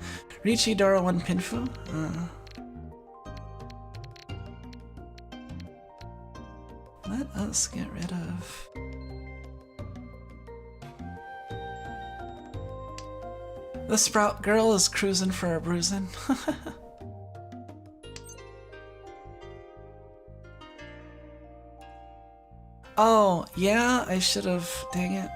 Ricci, Dora 1, Pinfu. Let us get rid of. The Sprout girl is cruising for a bruising. Oh, yeah, I should have. Dang it.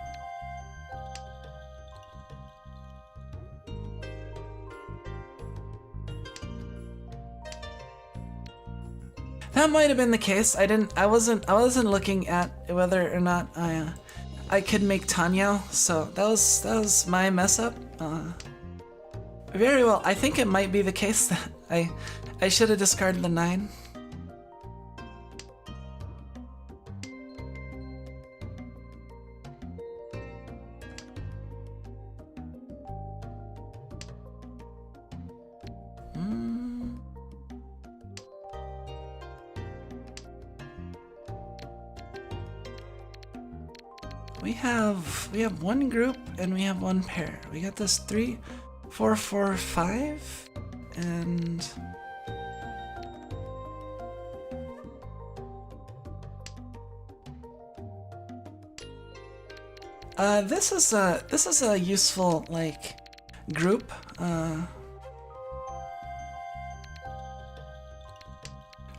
That might have been the case. I wasn't looking at whether or not I could make Tanya, so that was my mess up. Very well. I think it might be the case that I should have discarded the 9. We have one group and we have one pair. We got this 3, 4, 4, 5, and this is a useful like group.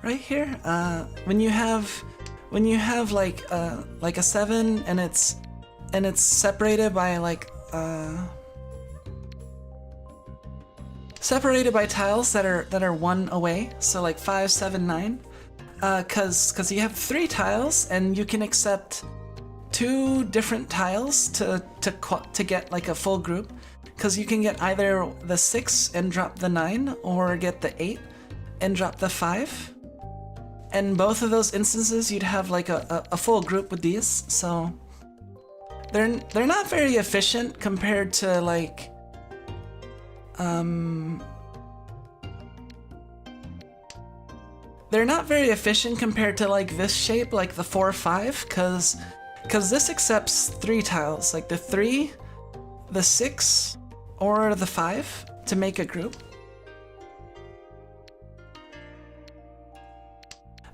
Right here, when you have like a 7 and it's separated by like separated by tiles that are 1 away, so like 5, 7, 9, cause you have 3 tiles and you can accept 2 different tiles to get like a full group, cause you can get either the 6 and drop the 9 or get the 8 and drop the 5. And both of those instances, you'd have like a full group with these, so they're not very efficient compared to like they're not very efficient compared to like this shape, like the 4, 5, cause this accepts 3 tiles, like the 3, the 6, or the 5 to make a group.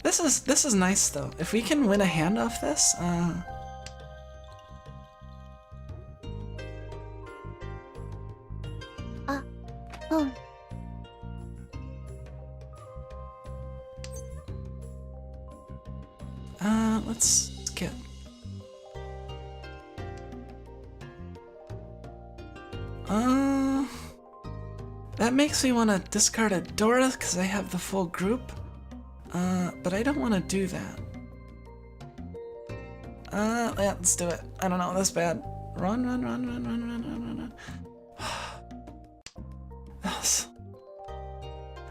This is nice though. If we can win a hand off this, let's get. That makes me want to discard a Dora because I have the full group. But I don't want to do that. Yeah, let's do it. I don't know, that's bad. Run.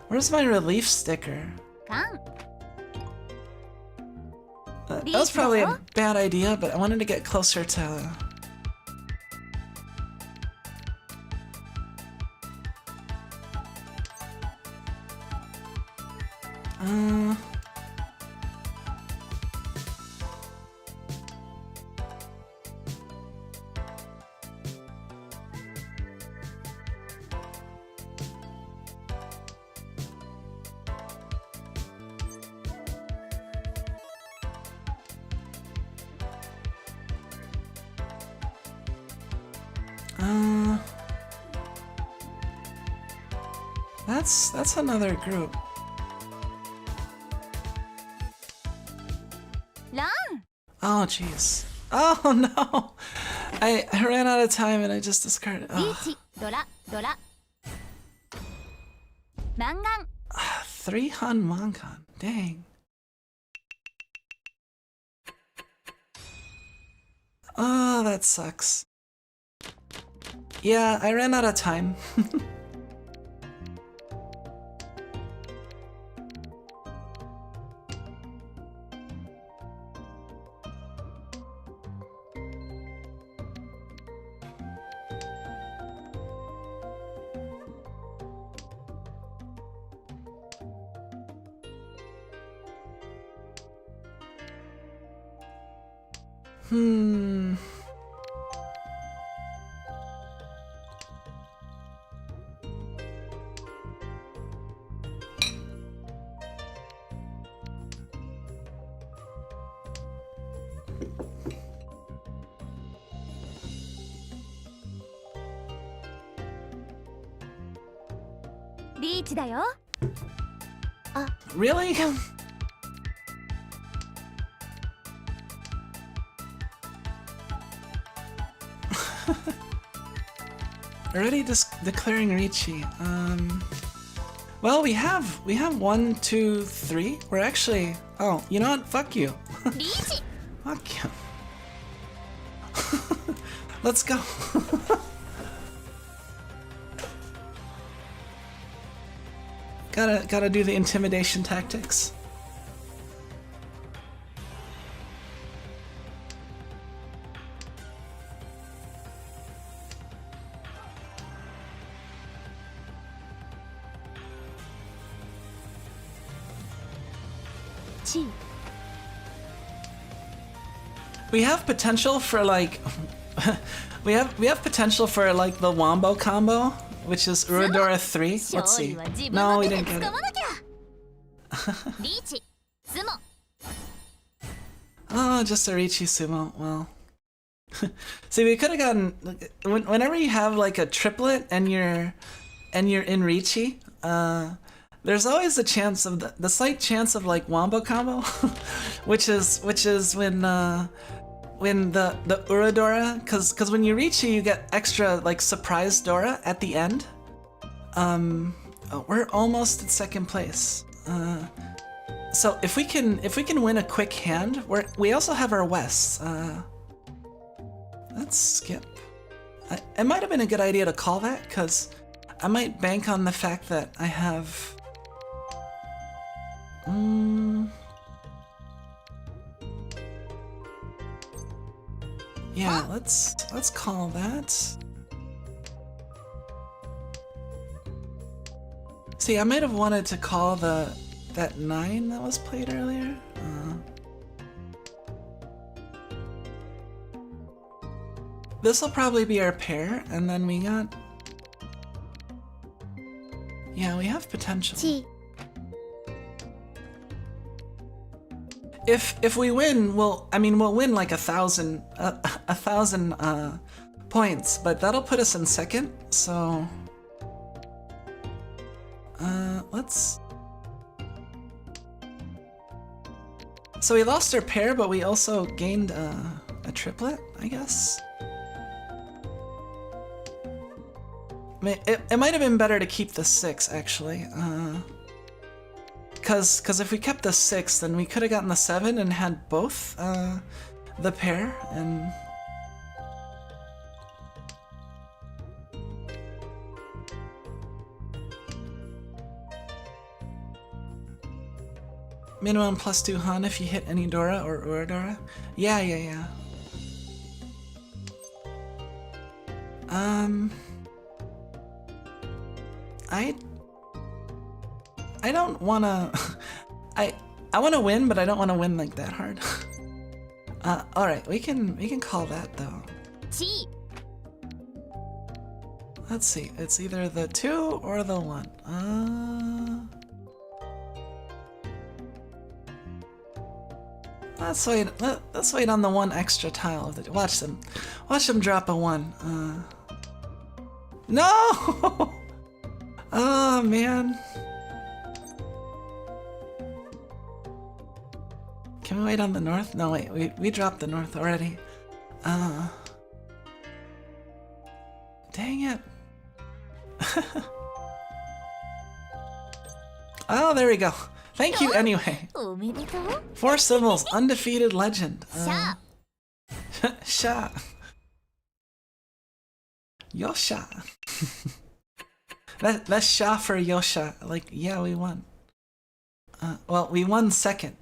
Where's my relief sticker? That was probably a bad idea, but I wanted to get closer to... Uh... That's another group. Oh jeez. Oh no! I ran out of time and I just discarded. Oh. 3 Han Mangan. Dang. Oh, that sucks. Yeah, I ran out of time. Really? Already declaring Ricci. Well, we have 1, 2, 3. We're actually. Oh, you know what? Fuck you. Fuck you. Let's go. Gotta do the intimidation tactics. We have potential for like we have potential for like the Wombo combo, which is Uradora 3. Let's see. No, we didn't get it. Oh, just a Ricci Sumo. Well. See, we could have gotten whenever you have like a triplet and you're in Ricci, there's always a chance of the slight chance of like Wombo combo, which is when the Uradora, because when you Ricci you get extra like surprise Dora at the end. Oh, we're almost at second place. So if we can win a quick hand, we also have our Wests. Let's skip. It might have been a good idea to call that, because I might bank on the fact that I have. Yeah, let's call that. See, I might have wanted to call that 9 that was played earlier. This will probably be our pair, and then we got. Yeah, we have potential. If we win, we'll win like 1,000 points, but that'll put us in second. So let's. So we lost our pair, but we also gained a triplet, I guess. It might have been better to keep the 6 actually. Cause if we kept the 6, then we could have gotten the 7 and had both the pair and. Minimum +2 Han if you hit any Dora or Uradora. Yeah. I don't wanna. I want to win, but I don't want to win like that hard. All right, we can call that though. チ Let's see. It's either the 2 or the 1. Let's wait on the 1 extra tile of the. Watch them drop a 1. No! Oh man. Can we wait on the north? No, wait. We dropped the north already. Dang it. Oh, there we go. Thank you anyway. おめでとう 4 symbols, undefeated legend. シャ Sha. Yosha. That's Sha for Yosha. Like, yeah, we won. Well, we won second.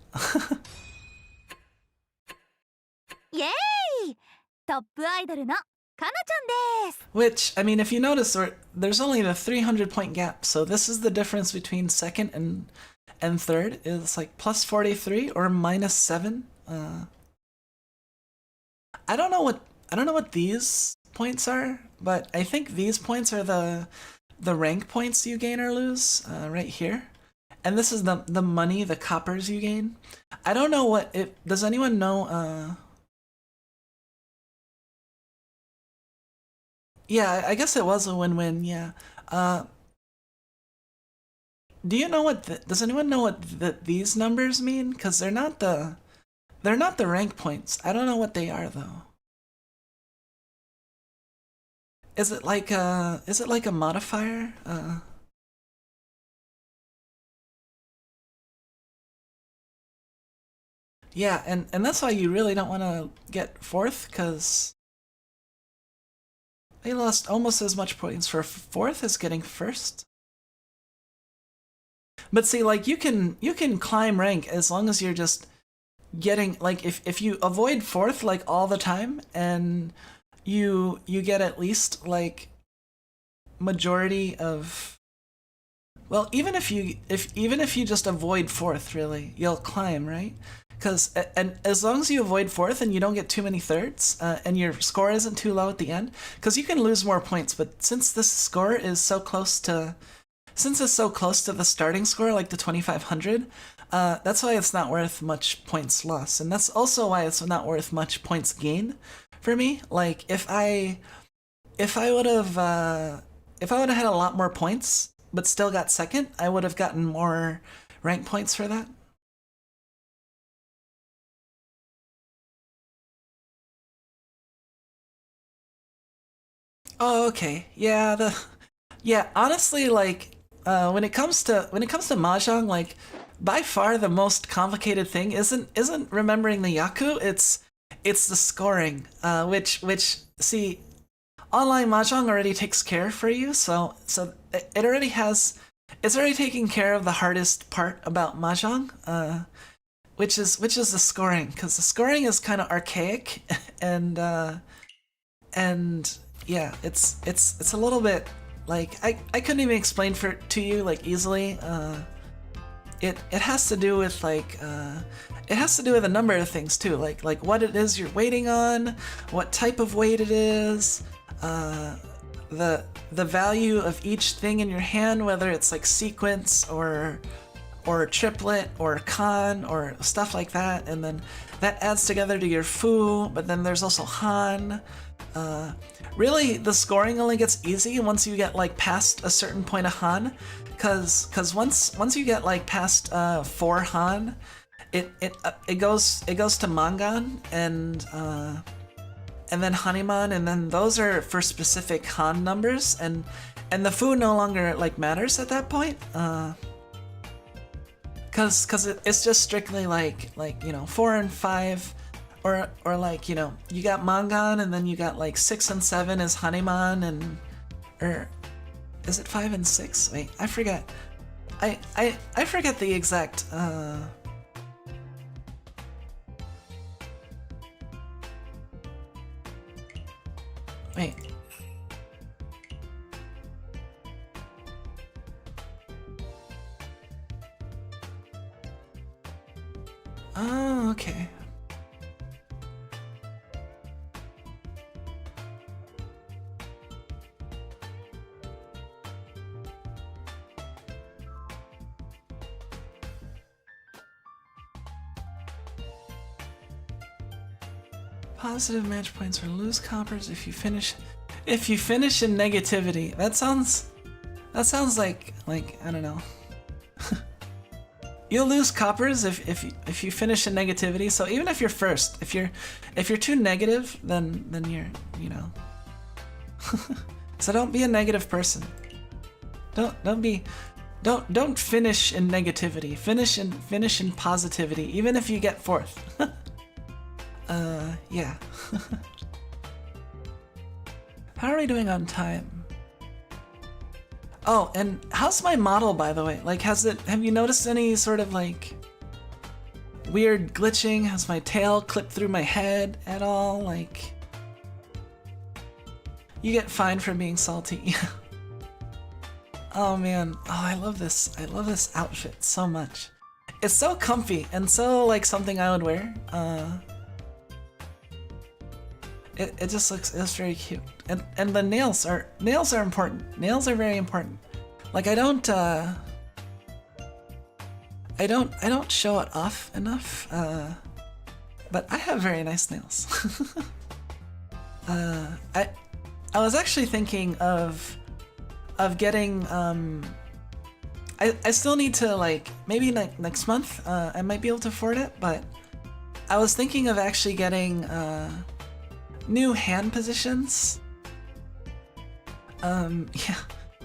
イエーイトップアイドルのかなちゃんです Which, I mean, if you notice, there's only the 300 point gap. So this is the difference between second and third. It's like plus 43 or minus 7. I don't know what these points are, but I think these points are the rank points you gain or lose right here. And this is the money, the coppers you gain. I don't know what it. Does anyone know? Yeah, I guess it was a win-win. Yeah. Do you know what? Does anyone know what these numbers mean? Because they're not the rank points. I don't know what they are though. Is it like a modifier? Yeah, and that's why you really don't want to get 4th, because they lost almost as much points for 4th as getting 1st. But see, like, you can climb rank as long as you're just getting, like, if you avoid 4th like all the time and you get at least like majority of, well, even if you just avoid 4th, really, you'll climb, right? Because and as long as you avoid 4th and you don't get too many 3rds, and your score isn't too low at the end, because you can lose more points, but since this score is so close to, since it's so close to the starting score, like the 2500, that's why it's not worth much points loss, and that's also why it's not worth much points gain for me. Like if I would have had a lot more points but still got second, I would have gotten more rank points for that. Oh, okay. Yeah, honestly, like when it comes to Mahjong, like by far the most complicated thing isn't remembering the Yaku, it's the scoring, which see, online Mahjong already takes care for you, so it already has, it's already taking care of the hardest part about Mahjong, which is the scoring, because the scoring is kind of archaic, and yeah, it's a little bit like I couldn't even explain to you like easily. It has to do with like it has to do with a number of things too, like what it is you're waiting on, what type of weight it is, the value of each thing in your hand, whether it's like sequence or triplet or Khan or stuff like that, and then that adds together to your Fu, but then there's also Han. Really, the scoring only gets easy once you get like past a certain point of Han, cause once you get like past 4 Han, it goes to Mangan and then Hanuman, and then those are for specific Han numbers, and the Fu no longer like matters at that point, cause it's just strictly like 4 and 5. Or like, you got Mangan, and then you got like 6 and 7 is Hanuman, and or is it 5 and 6? Wait, I forget. I forget the exact wait. Oh, okay. Positive match points or lose coppers if you finish in negativity. That sounds like I don't know. You'll lose coppers if you finish in negativity. So even if you're first, if you're too negative, then you're, you know. So don't be a negative person. Don't finish in negativity. Finish in positivity, even if you get fourth. Yeah. How are we doing on time? Oh, and how's my model, by the way? Like, have you noticed any sort of, like, weird glitching? Has my tail clipped through my head at all? Like, you get fined for being salty. Oh man, oh, I love this outfit so much. It's so comfy and so, like, something I would wear. It just it's very cute. And the nails are important. Nails are very important. Like, I don't show it off enough, but I have very nice nails. I was actually thinking of getting I still need to, like, maybe next month I might be able to afford it, but I was thinking of actually getting new hand positions. Yeah,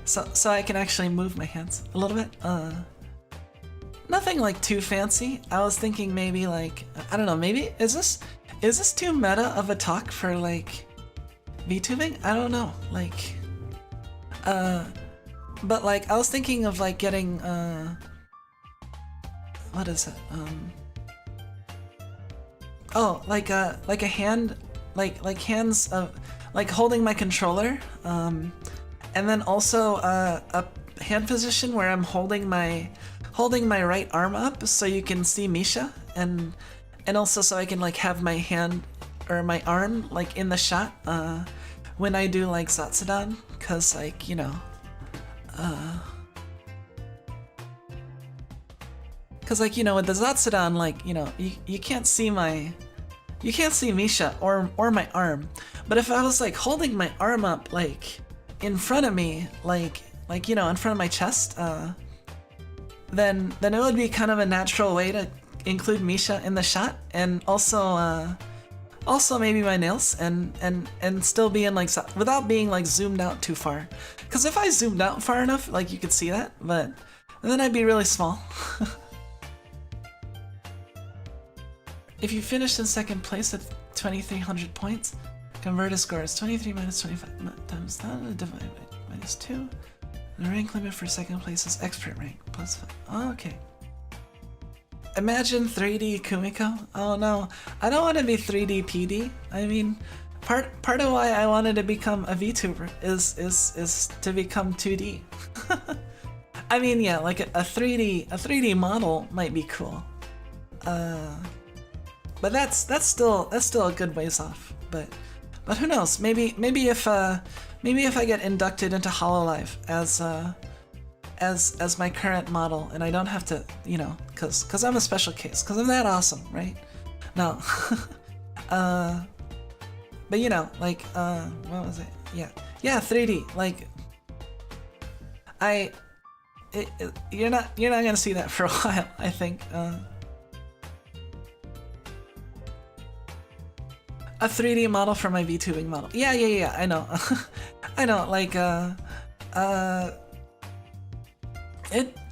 so I can actually move my hands a little bit. Nothing like too fancy. I was thinking maybe, like, I don't know, maybe is this too meta of a talk for, like, VTubing? I don't know, like, but, like, I was thinking of, like, getting what is it? Oh, like a hand, like hands of, like, holding my controller, and then also a hand position where I'm holding my right arm up so you can see Misha, and also so I can, like, have my hand or my arm, like, in the shot when I do, like, Zatsudan, cause, like, you know, cause, like, you know, with the Zatsudan, like, you know, you can't see Misha or my arm, but if I was, like, holding my arm up, like, in front of me, like, you know, in front of my chest, then it would be kind of a natural way to include Misha in the shot, and also maybe my nails, and still being, like, without being, like, zoomed out too far. Because if I zoomed out far enough, like, you could see that, but then I'd be really small. If you finished in second place at 2,300 points, converted score is 23 minus 25 times that divided by -2. The rank limit for second place is expert rank, +5. Oh, okay. Imagine 3D Kumiko? Oh no, I don't want to be 3D PD. I mean, part of why I wanted to become a VTuber is to become 2D. I mean, yeah, like a 3D model might be cool. But that's still a good ways off. But who knows? Maybe if I get inducted into Hololive as my current model, and I don't have to, you know, cause I'm a special case, cause I'm that awesome, right? No. But you know, like, what was it? Yeah, 3D. Like, you're not gonna see that for a while, I think. A 3D model for my VTubing model. Yeah, I know. I know, like,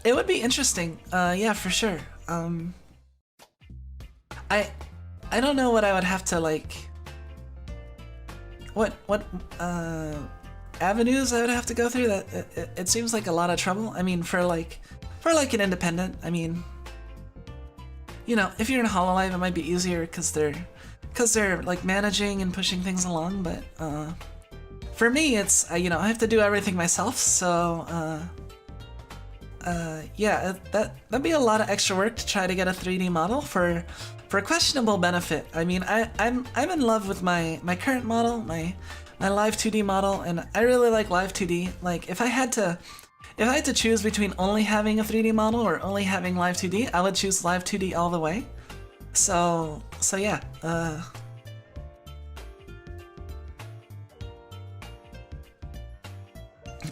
it would be interesting. Yeah, for sure. I don't know what I would have to, like, what avenues I would have to go through. That it seems like a lot of trouble. I mean, for like an independent, I mean, you know, if you're in Hololive, it might be easier because they're like managing and pushing things along, but for me, it's, you know, I have to do everything myself, so yeah, that'd be a lot of extra work to try to get a 3D model for questionable benefit. I mean, I'm in love with my current model, my live 2D model, and I really like live 2D. Like, if I had to choose between only having a 3D model or only having live 2D, I would choose live 2D all the way. So yeah.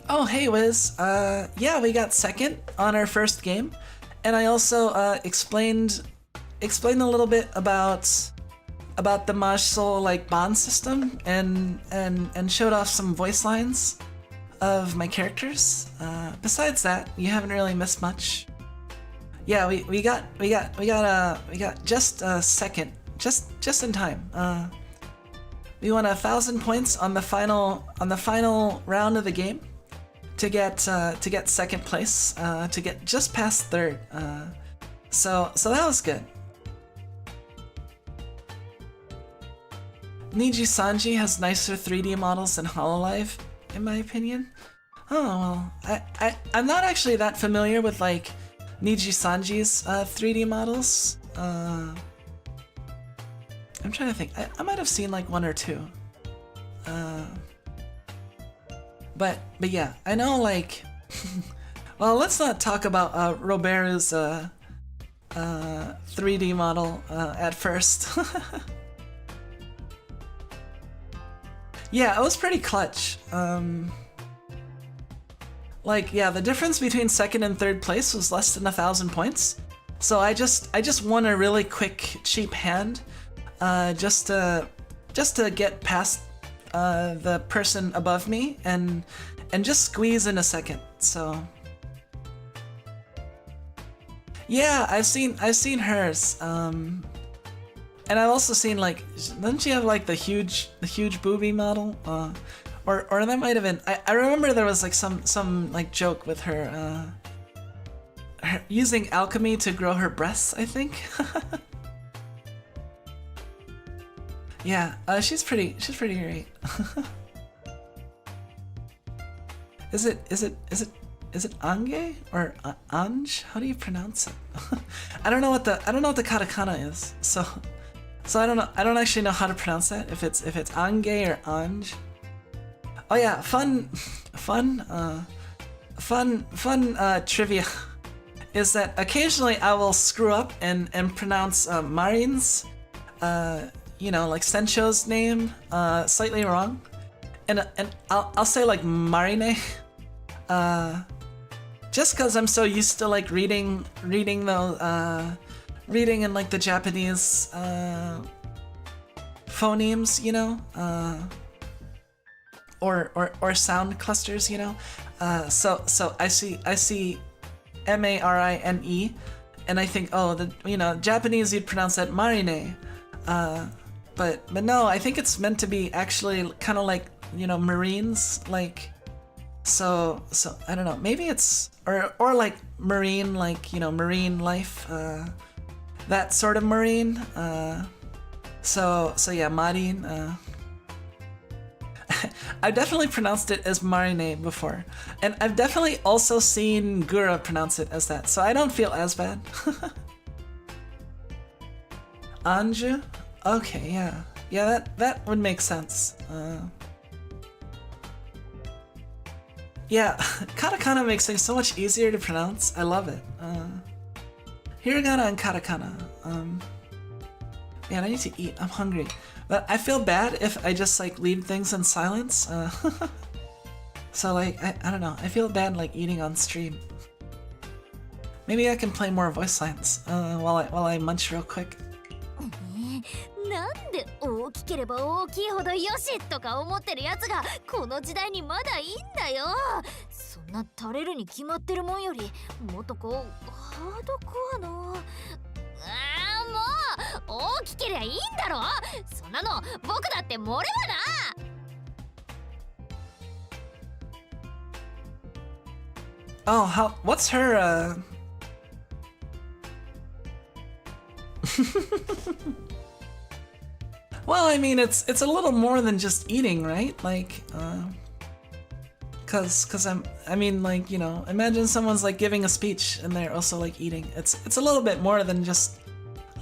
Oh, hey Wiz. Yeah, we got second on our first game, and I also explained a little bit about the Mahjong Soul like bond system and showed off some voice lines of my characters. Besides that, you haven't really missed much. Yeah, we got just a second, just in time. We won 1,000 points on the final round of the game to get second place, to get just past third. So that was good. Niji Sanji has nicer 3D models than Hololive, in my opinion. Oh well, I'm not actually that familiar with like Niji Sanji's 3D models. I'm trying to think. I might have seen like one or two. But yeah, I know like. Well, let's not talk about Roberto's 3D model at first. Yeah, it was pretty clutch. Like, yeah, the difference between second and third place was less than 1,000 points. So I just won a really quick, cheap hand, just to get past the person above me and just squeeze in a second. So yeah, I've seen hers. And I've also seen like, doesn't she have like the huge boobie model? Or that might have been. I remember there was like some like joke with her using alchemy to grow her breasts, I think. Yeah, she's pretty great. Is it Ange or Ange? How do you pronounce it? I don't know what the katakana is. So I don't know. I don't actually know how to pronounce that. If it's Ange or Ange. Oh yeah, fun trivia is that occasionally I will screw up and pronounce Marin's, like Sencho's name slightly wrong, and I'll say like Marine, just because I'm so used to like reading those reading in like the Japanese phonemes, or sound clusters, so I see Marine, and I think, oh, Japanese you'd pronounce that Marine, but no, I think it's meant to be actually kind of like Marines, like, so I don't know, maybe it's or like marine, like marine life, that sort of marine, so yeah, Marine. I've definitely pronounced it as Marine before, and I've definitely also seen Gura pronounce it as that, so I don't feel as bad. Anju? Okay, yeah, that would make sense. Yeah, katakana makes things so much easier to pronounce. I love it. Hiragana and katakana. Man, I need to eat. I'm hungry. But I feel bad if I just like leave things in silence. So like, I don't know. I feel bad like eating on stream. Maybe I can play more voice lines while I munch real quick. なんで大きければ大きいほどよしとか思ってるやつがこの時代にまだいいんだよ。そんな垂れるに決まってるもんよりもっとこうハードコアのもう大きけりゃいいんだろ。そんなの僕だって盛れわな。 Oh, what's her Well, I mean, it's a little more than just eating, right? Like, Cause I mean, like, you know, imagine someone's like giving a speech and they're also like eating. It's a little bit more than just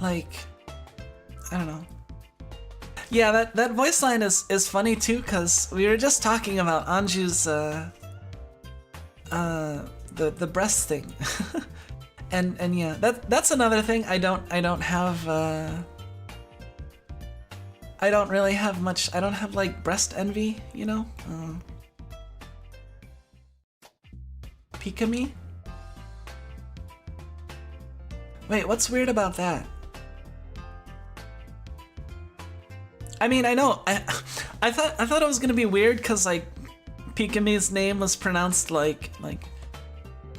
like, I don't know. Yeah, that voice line is funny too, cause we were just talking about Anju's the breast thing. and yeah, that's another thing I don't have I don't really have much. I don't have like breast envy, you know? Pikami? Wait, what's weird about that? I mean, I know. I thought it was gonna be weird because like Pikami's name was pronounced like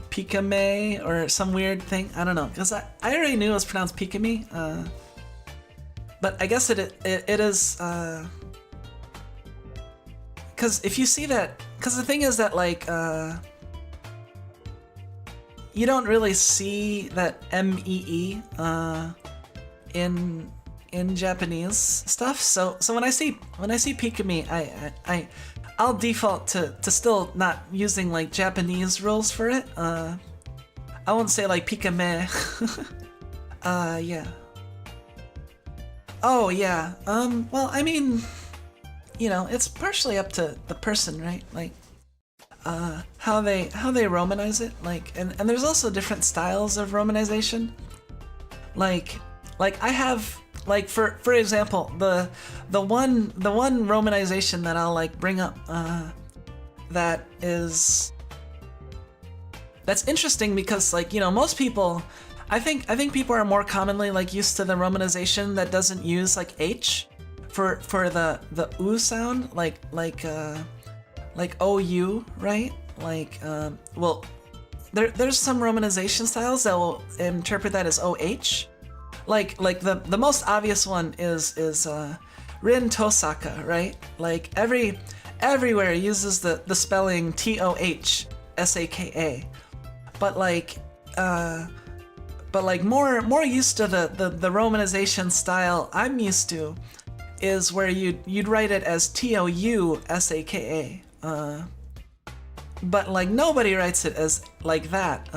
Pikame or some weird thing. I don't know, because I already knew it was pronounced Pikami. But I guess it is because if you see that, because the thing is that like you don't really see that MEE in Japanese stuff. So when I see Pikami, I'll default to still not using like Japanese rules for it. I won't say like Pikame. Yeah. Oh yeah. Well, I mean, you know, it's partially up to the person, right? Like, how they romanize it. Like, and there's also different styles of romanization. Like I have, like, for example, the one romanization that I'll like bring up, that's interesting because, like, you know, most people, I think people are more commonly like used to the romanization that doesn't use like H for the U sound, like OU, right? Like, well, there's some romanization styles that will interpret that as OH. Like the most obvious one is Rin Tosaka, right? Like everywhere uses the spelling TOHSAKA, but like more used to the romanization style I'm used to is where you'd write it as TOUSAKA. But like nobody writes it as like that.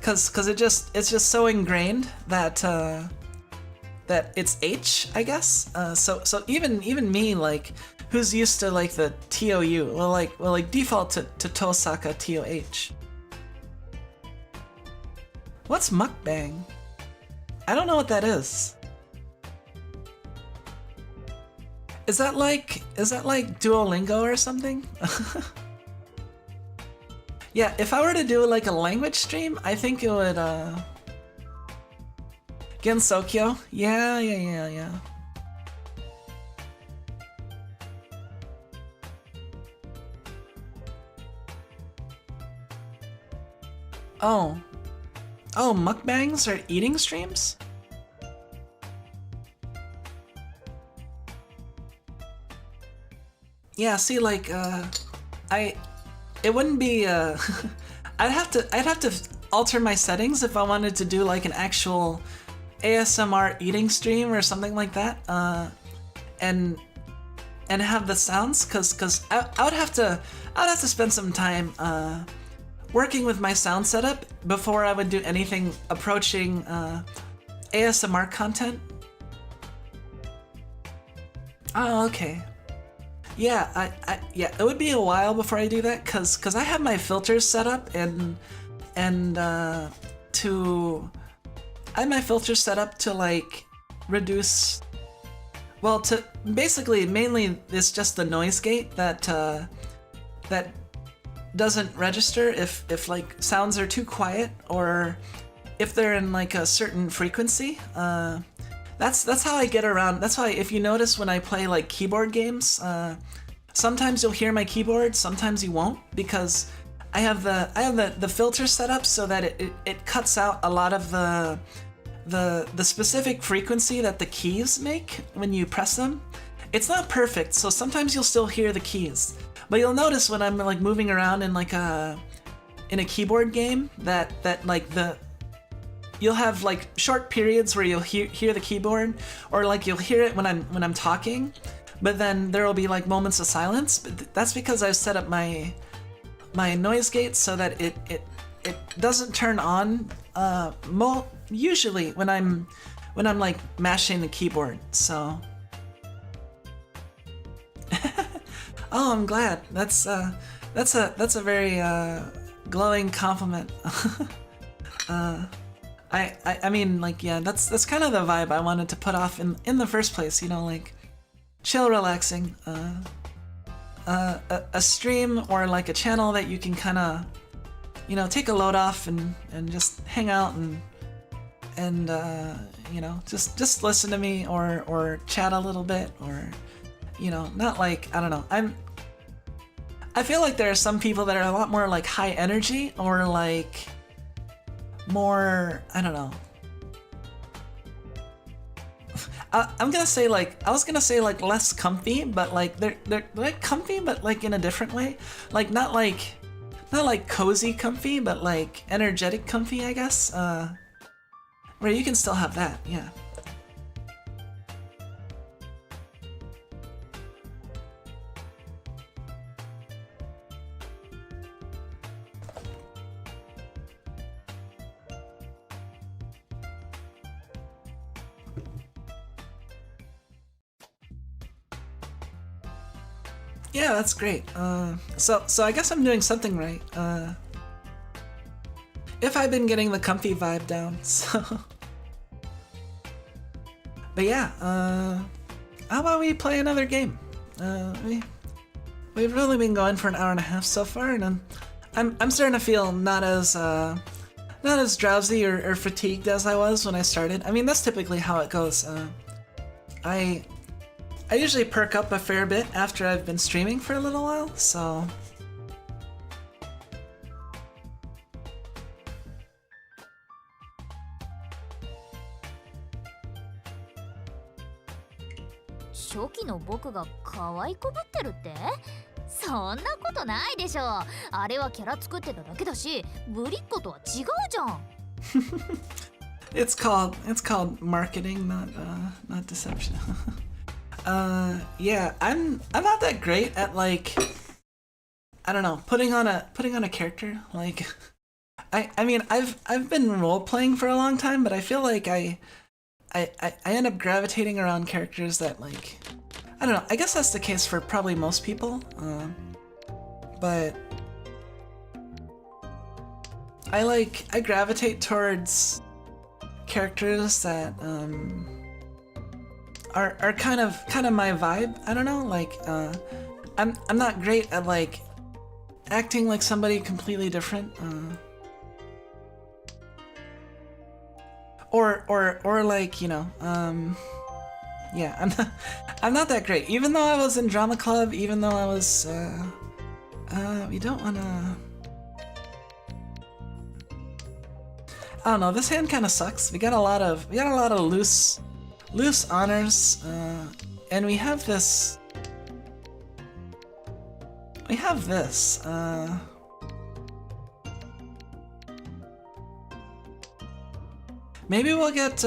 Cause it's just so ingrained that that it's H, I guess. So even me, like, who's used to like the TOU, will like default to Tosaka TOH. What's mukbang? I don't know what that is. Is that like Duolingo or something? Yeah, if I were to do like a language stream, I think it would Gensokyo? Yeah. Oh, mukbangs are eating streams? Yeah, see, like, it wouldn't be, I'd have to alter my settings if I wanted to do like an actual ASMR eating stream or something like that, and have the sounds, cause I would have to spend some time, working with my sound setup before I would do anything approaching ASMR content. Oh, okay. Yeah, yeah, it would be a while before I do that, cause I have my filters set up I have my filters set up to like reduce, well, to basically mainly it's just the noise gate that doesn't register if like sounds are too quiet or if they're in like a certain frequency. That's how I get around. That's why if you notice when I play like keyboard games, sometimes you'll hear my keyboard, sometimes you won't, because I have the filter set up so that it cuts out a lot of the specific frequency that the keys make when you press them. It's not perfect, so sometimes you'll still hear the keys. But you'll notice when I'm like moving around in like in a keyboard game that like you'll have like short periods where you'll hear the keyboard, or like you'll hear it when I'm talking, but then there will be like moments of silence. But that's because I've set up my my noise gate so that it doesn't turn on usually when I'm like mashing the keyboard. So oh, I'm glad. That's a very glowing compliment. I mean, like, yeah, that's kind of the vibe I wanted to put off in the first place, you know, like chill, relaxing, a stream or like a channel that you can kind of, you know, take a load off and just hang out and you know, just listen to me or chat a little bit, or, you know, not like, I don't know, I feel like there are some people that are a lot more like high energy or like more, I don't know. I was gonna say like less comfy, but like they're like comfy, but like in a different way. Like not like cozy comfy, but like energetic comfy, I guess. Where you can still have that, yeah. Yeah, that's great. So I guess I'm doing something right. If I've been getting the comfy vibe down, so. But yeah, how about we play another game? We've really been going for an hour and a half so far, and I'm starting to feel not as drowsy or fatigued as I was when I started. I mean, that's typically how it goes. I usually perk up a fair bit after I've been streaming for a little while, so.初期の僕が可愛いこぶってるって？そんなことないでしょ。あれはキャラ作ってただけだし、ぶりっ子とは違うじゃん。It's called marketing, not deception. Yeah, I'm not that great at like, I don't know, putting on a character. Like, I mean, I've been role playing for a long time, but I feel like I end up gravitating around characters that, like, I don't know, I guess that's the case for probably most people, but I gravitate towards characters that are kind of my vibe. I don't know, like I'm not great at like acting like somebody completely different, or like, you know, yeah, I'm not that great. Even though I was in drama club, even though I was we don't wanna, I don't know, this hand kind of sucks. We got a lot of loose honors, and we have this. Maybe we'll get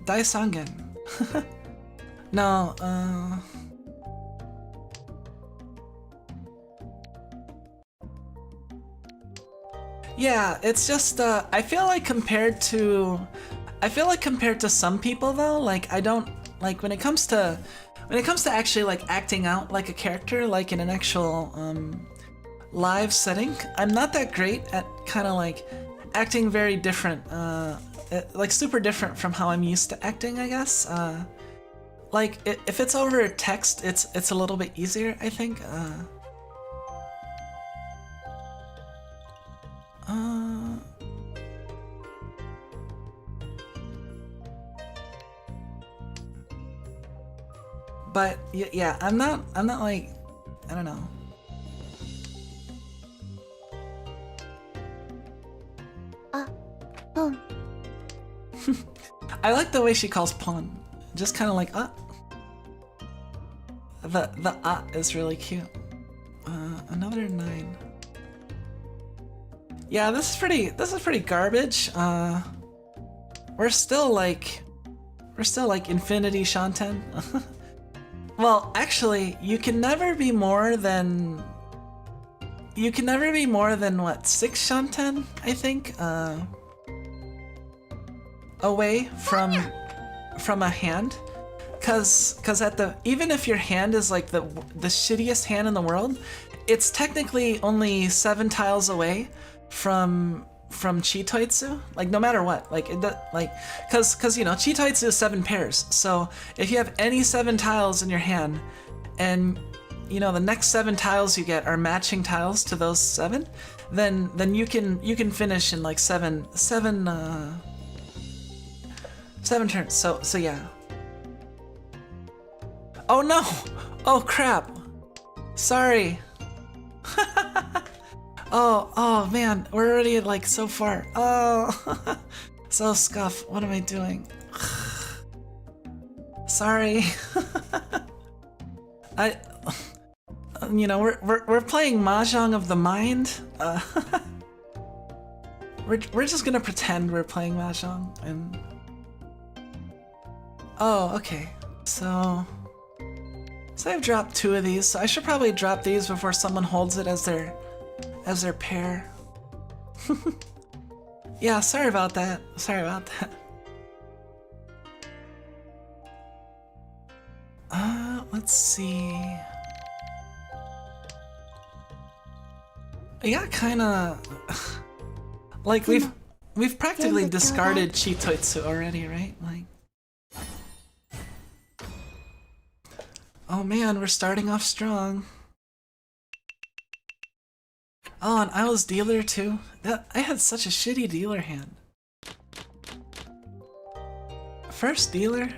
Daisangen. No, yeah, it's just I feel like compared to some people though, like I don't like when it comes to actually like acting out like a character, like in an actual live setting, I'm not that great at kind of like acting very different, like super different from how I'm used to acting, I guess. Like if it's over text, it's a little bit easier, I think. But yeah, I'm not like, I don't know. Pon. I like the way she calls Pon. Just kind of like, The is really cute. Another 9. Yeah, this is pretty garbage. We're still like Infinity Shanten. Well, actually, you can never be more than you can never be more than what, 6 shanten, I think, away from a hand. Cause at the, even if your hand is like the shittiest hand in the world, it's technically only 7 tiles away from Chitoitsu, like no matter what, like cause you know Chitoitsu is 7 pairs. So if you have any 7 tiles in your hand, and you know the next 7 tiles you get are matching tiles to those 7, then you can finish in like 7 turns. So yeah. Oh no! Oh crap! Sorry. Oh man, we're already like so far. Oh, so Scuff, what am I doing? Sorry. You know, we're playing Mahjong of the mind. We're just gonna pretend we're playing Mahjong and. Oh, okay. So I've dropped 2 of these. So I should probably drop these before someone holds it as their pair. Yeah, sorry about that. Let's see. Yeah, kinda like we've practically discarded Chitoitsu already, right? Like, oh man, we're starting off strong. Oh, and I was dealer too. I had such a shitty dealer hand. First dealer.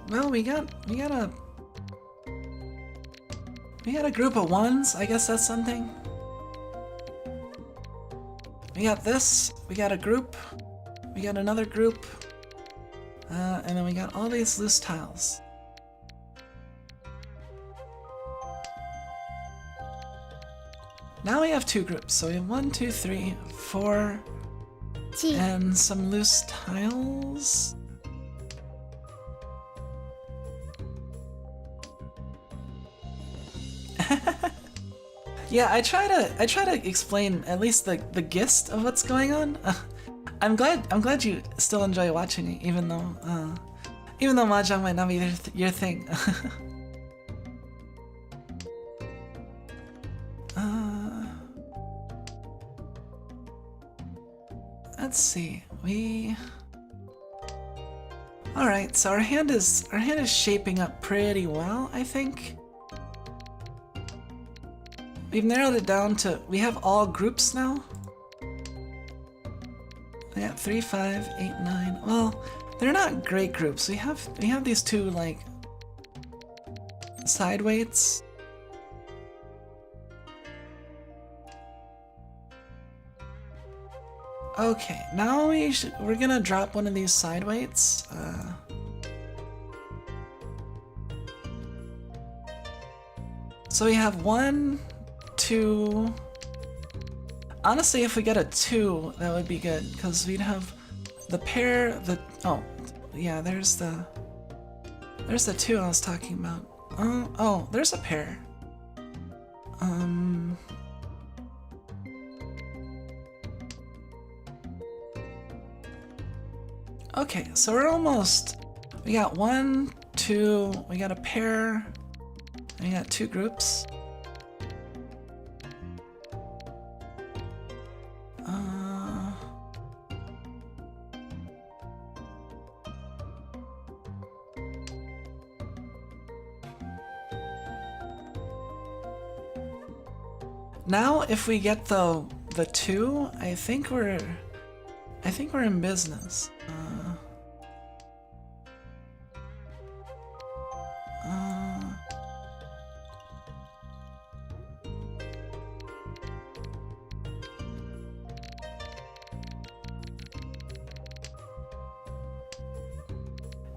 Well, we got a group of 1s. I guess that's something. We got this. We got a group. We got another group. And then we got all these loose tiles. Now we have 2 groups. So we have 1, 2, 3, 4, and some loose tiles. Yeah, I try to explain at least the gist of what's going on. I'm glad you still enjoy watching it, even though Mahjong might not be your thing. Let's see. All right, so our hand is shaping up pretty well, I think. We've narrowed it down to, we have all groups now. We got 3, 5, 8, 9. Well, they're not great groups. We have these 2 like side weights. Okay, now we're gonna drop one of these side weights. So we have 1, 2. Honestly, if we get a 2, that would be good, because we'd have the pair, oh, yeah, there's the 2 I was talking about. Oh, there's a pair. Okay, so we're almost, we got 1, 2, we got a pair, and we got 2 groups. Now, if we get the 2, I think we're in business.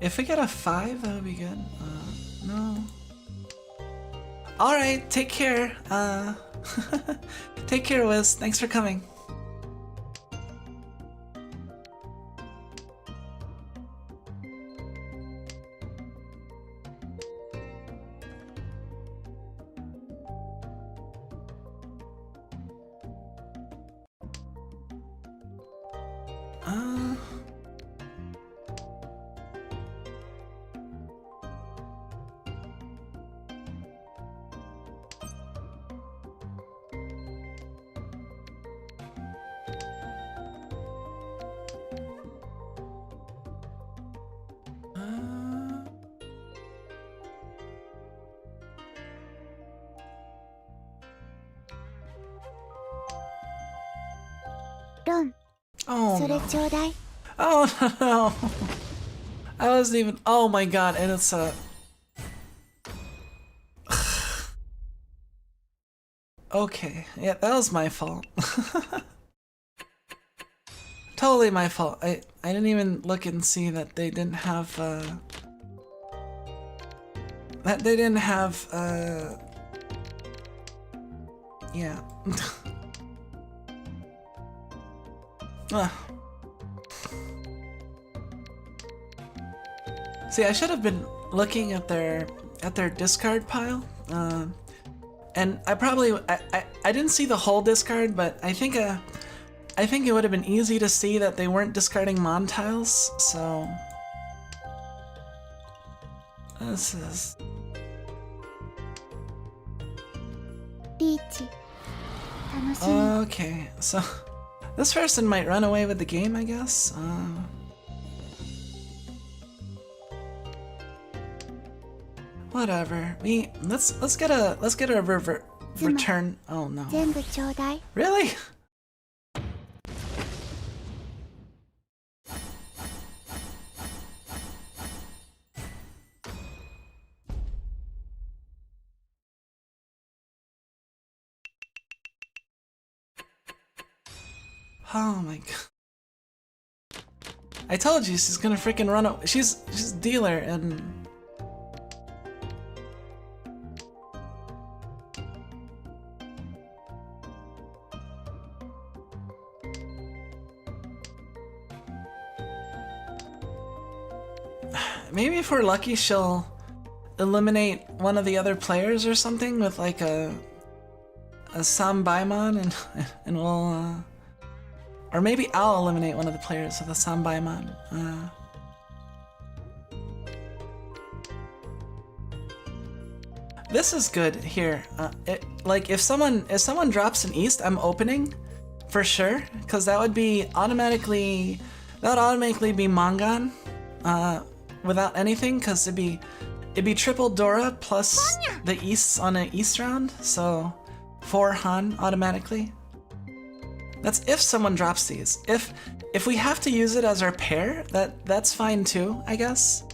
If we get a 5, that would be good. No. All right, take care. Take care, Wiz. Thanks for coming. Uh... Ron, Oh それ no. ちょうだい。 Oh no. I wasn't even. Oh my god, and it's a. Okay, yeah, that was my fault. Totally my fault. I didn't even look and see that they didn't have yeah. Ugh. See, I should have been looking at their discard pile. And I probably I didn't see the whole discard, but I think it would have been easy to see that they weren't discarding Mon tiles, so this is リーチ、楽しみ。 okay. So this person might run away with the game, I guess. Whatever. Let's get a return. Oh no. 全部ちょうだい。 Really? Oh my god. I told you she's gonna freaking run away. She's dealer and maybe if we're lucky she'll eliminate one of the other players or something with like a Sambaimon and we'll or maybe I'll eliminate one of the players with a Sambaimon. This is good here. Like if someone drops an East, I'm opening for sure, because that would automatically be Mangan without anything, because it'd be triple Dora plus the Easts on an East round, so 4 Han automatically. That's if someone drops these. If we have to use it as our pair, that's fine too, I guess.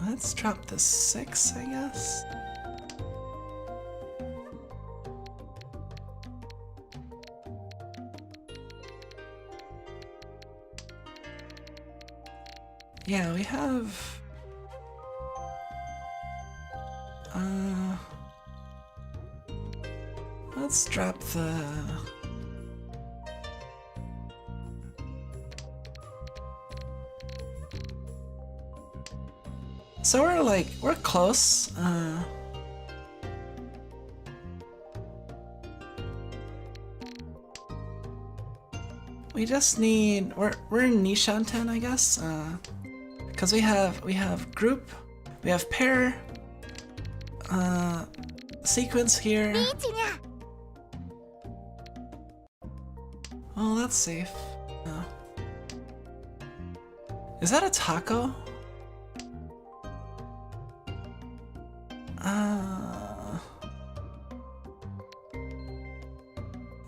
Let's drop the 6, I guess. Yeah, we have... let's drop the... So we're close. We just need... We're in Nishanten, I guess. Because we have group, we have pair, sequence here. Oh, that's safe. Is that a taco?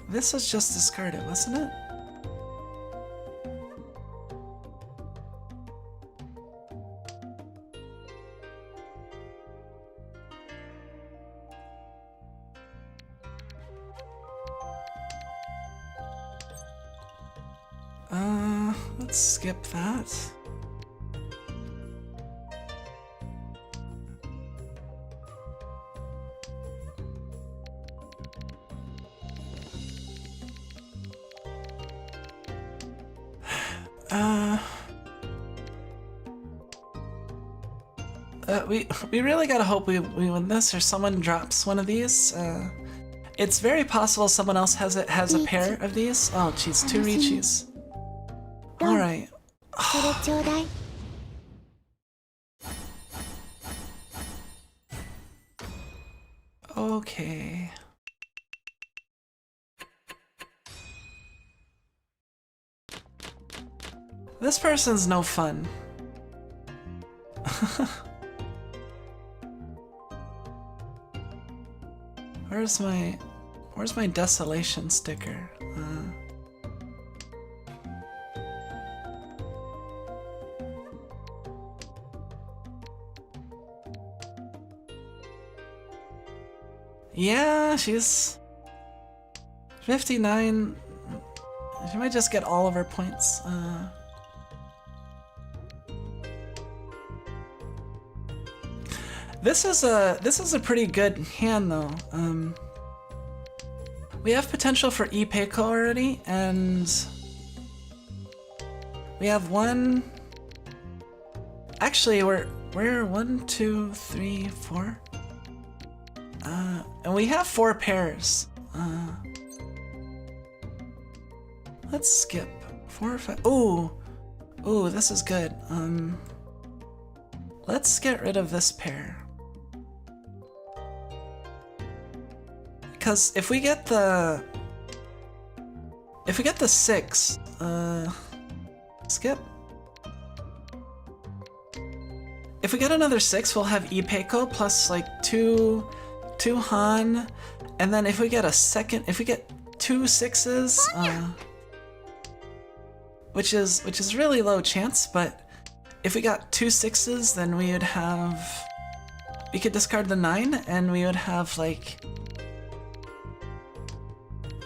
This was just discarded, wasn't it? Let's skip that. We really gotta hope we win this, or someone drops one of these. It's very possible someone else has a pair of these. Oh, geez, 2 Richis. All right. それちょうだい。 Okay. This person's no fun. Where's my desolation sticker? Yeah, she's 59. She might just get all of her points. This is a pretty good hand though. We have potential for Ipeiko already, and we have one. Actually, we're 1, 2, 3, 4. And we have 4 pairs. Let's skip 4 or 5. Ooh, this is good. Let's get rid of this pair. Because if we get the 6, skip. If we get another 6, we'll have Ipeiko plus like 2 Han, and then if we get if we get 2 6s, which is really low chance, but if we got 2 6s, then we could discard the 9, and we would have like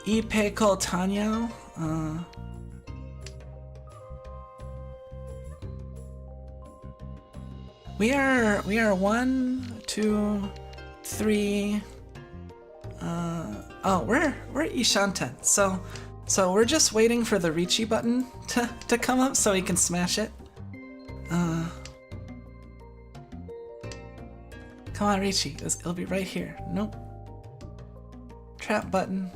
Ipeiko Tanyao. We are 1, 2, 3. Oh, we're Ishanten. So we're just waiting for the Richi button to come up so we can smash it. Come on, Richi. It'll be right here. Nope. Trap button.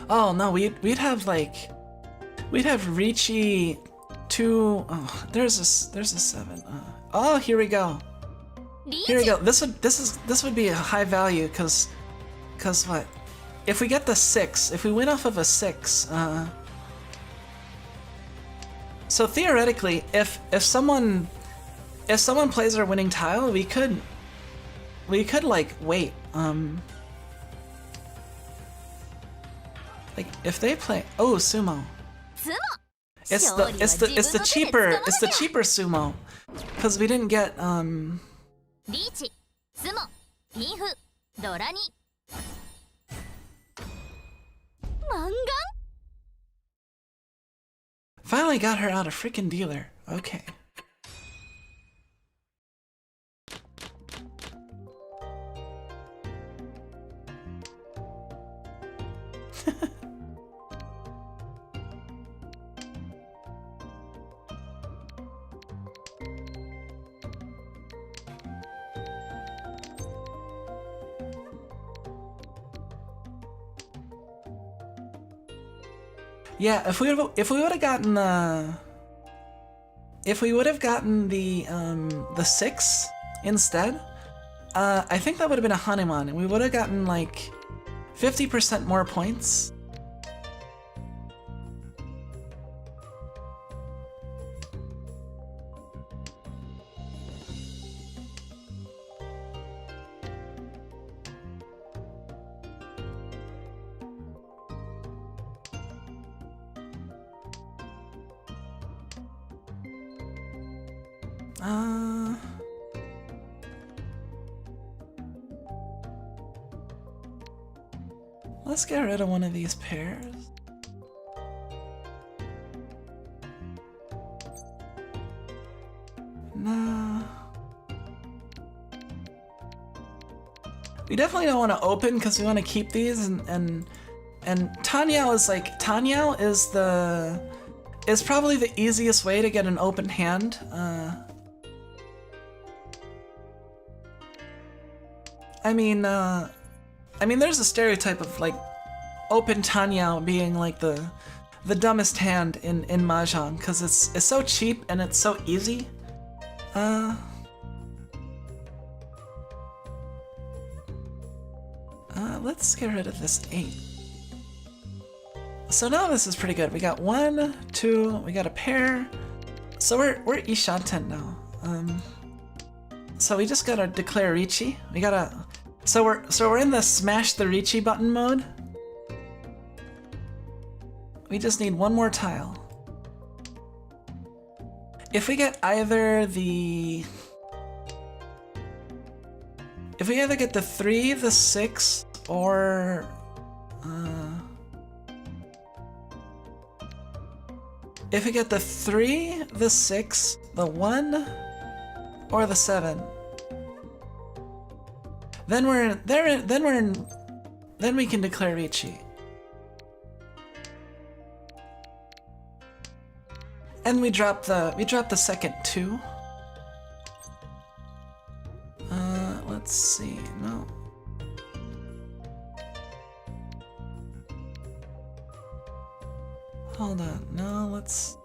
Oh no, we'd have Richi 2. Oh, there's a 7. Oh, here we go. Here we go. This would be a high value, cause what? If we get the 6, if we win off of a 6, so theoretically, if someone plays our winning tile, we could like wait. Like if they play, oh, sumo. It's the cheaper sumo, because we didn't get リーチ、スモ、ピンフ、ドラにマンガン Finally got her out of freaking dealer. Okay. Yeah, if we would have gotten the 6 instead, I think that would have been a Hanuman, and we would have gotten like 50% more points. Let's get rid of one of these pairs. Nah. We definitely don't want to open because we want to keep these and and Tanyao is probably the easiest way to get an open hand. I mean, there's a stereotype of like open Tanyao being like the dumbest hand in Mahjong because it's so cheap and it's so easy. Let's get rid of this 8. So now this is pretty good. We got 1, 2, we got a pair. So we're Ishanten now. So we just gotta declare Richi. So we're in the smash the Richi button mode. We just need one more tile. If we get either the 3, the 6, or if we get the 3, the 6, the 1, or the 7, then we can declare Richi. And we drop the second 2. Let's see. No. Hold on. No, let's.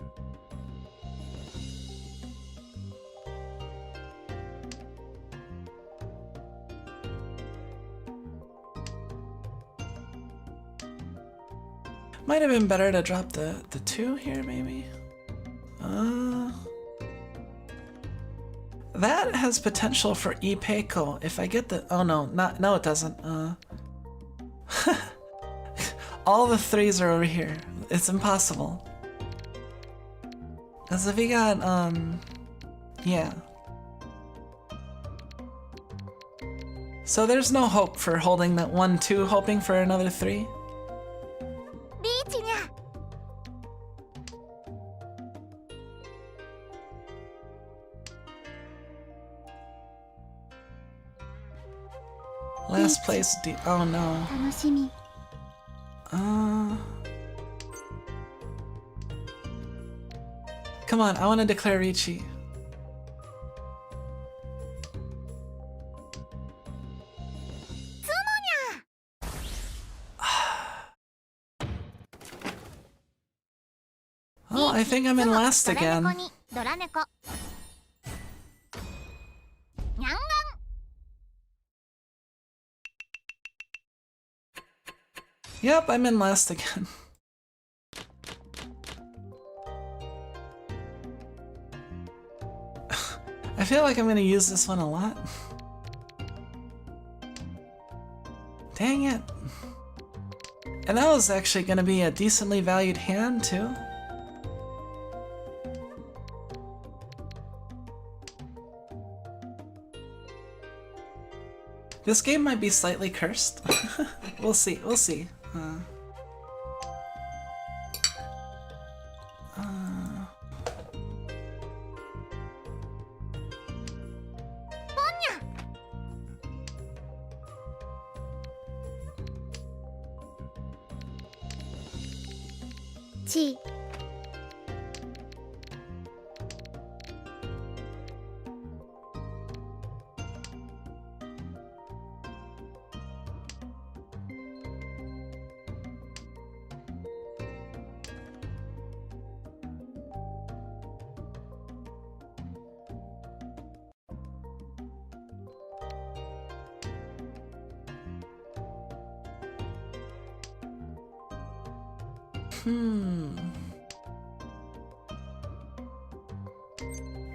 Might have been better to drop the 2 here, maybe. That has potential for Ipeiko if I get the. Oh no, no, it doesn't. All the 3s are over here. It's impossible. As if we got yeah. So there's no hope for holding that 1, 2, hoping for another 3. Last place oh no. Come on, I want to declare Richi. Oh, I think I'm in last again. Yep, I'm in last again. I feel like I'm gonna use this one a lot. Dang it. And that was actually gonna be a decently valued hand, too. This game might be slightly cursed. We'll see, we'll see.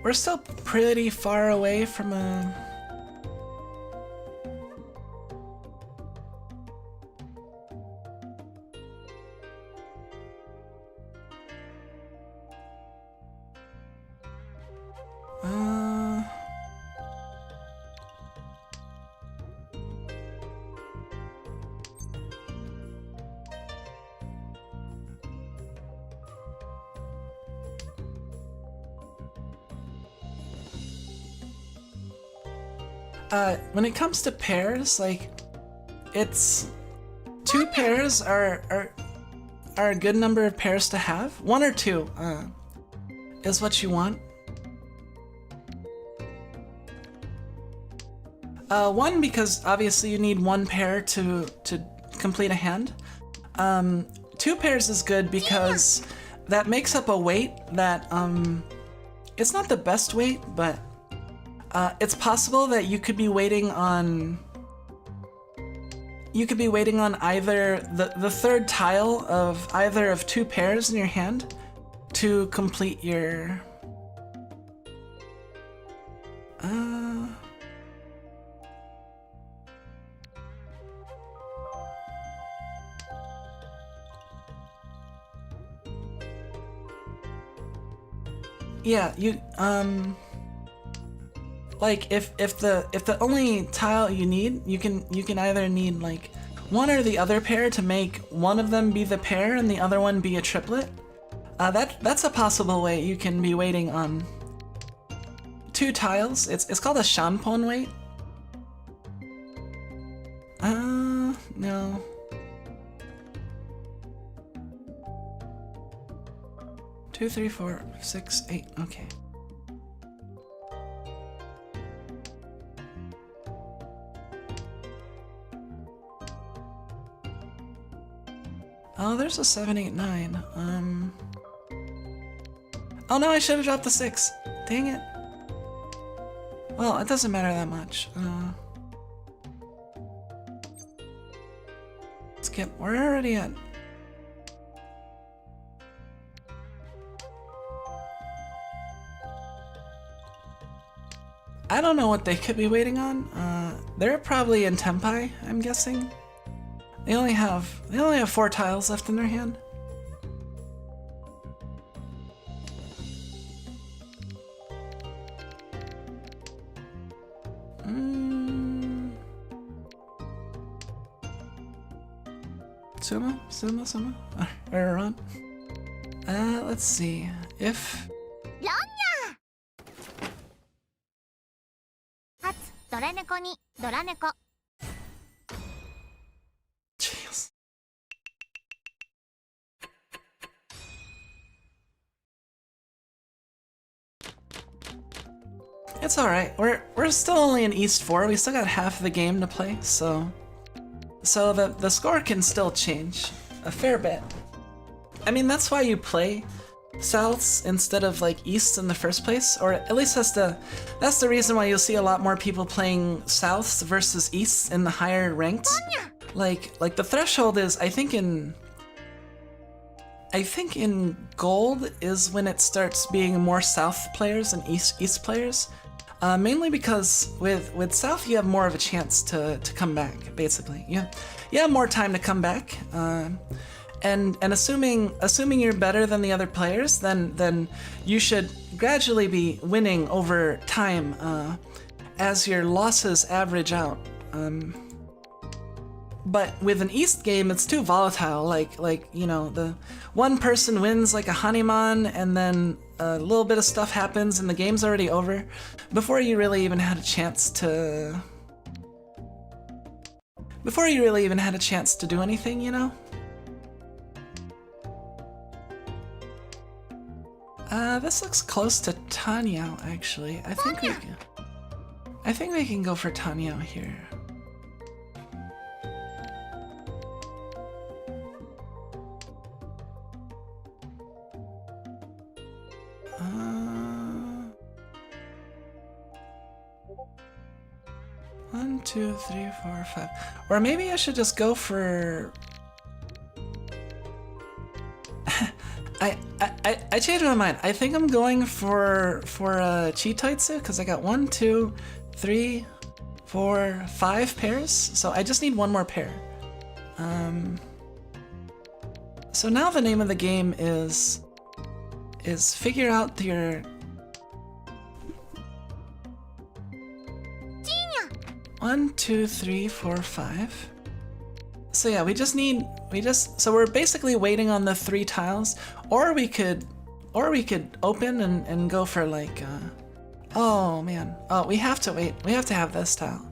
We're still pretty far away from a... When it comes to pairs, like, it's two pairs are a good number of pairs to have. One or two is what you want. One, because obviously you need one pair to complete a hand. Two pairs is good because that makes up a weight that it's not the best weight, but it's possible that you could be waiting on either the third tile of either of two pairs in your hand to complete your yeah, you like if the only tile you need, you can either need like one or the other pair to make one of them be the pair and the other one be a triplet. That's a possible way you can be waiting on two tiles. It's called a shanpon wait. No. 2, 3, 4, 6, 8. Okay. Oh, there's a 7, 8, 9. Oh no, I should have dropped the 6. Dang it. Well, it doesn't matter that much. Skip. We're already at. I don't know what they could be waiting on. They're probably in Tempai, I'm guessing. They only have 4 tiles left in their hand. Sumo? Or Ron? Let's see. If... Jeez. It's alright. We're still only in East 4. We still got half the game to play, so the score can still change a fair bit. I mean, that's why you play Souths instead of like Easts in the first place, or at least that's the reason why you'll see a lot more people playing Souths versus Easts in the higher ranked. Like the threshold is, I think in Gold is when it starts being more South players and East players. Mainly because with South you have more of a chance to come back, basically. You have more time to come back. And assuming you're better than the other players, then you should gradually be winning over time as your losses average out. But with an East game, it's too volatile. Like you know, the one person wins like a Hanuman, and then a little bit of stuff happens, and the game's already over before you really even had a chance to. Before you really even had a chance to do anything, you know. This looks close to Tanyao, actually. I think we can go for Tanyao here. One, 2, 3, 4, 5. Or maybe I should just go for. I changed my mind. I think I'm going for Chitoitsu because I got 1, 2, 3, 4, 5 pairs. So I just need one more pair. So now the name of the game is figure out your. 1, 2, 3, 4, 5. So yeah, so we're basically waiting on the 3 tiles, or we could open and go for like, oh man, oh we have to wait, we have to have this tile.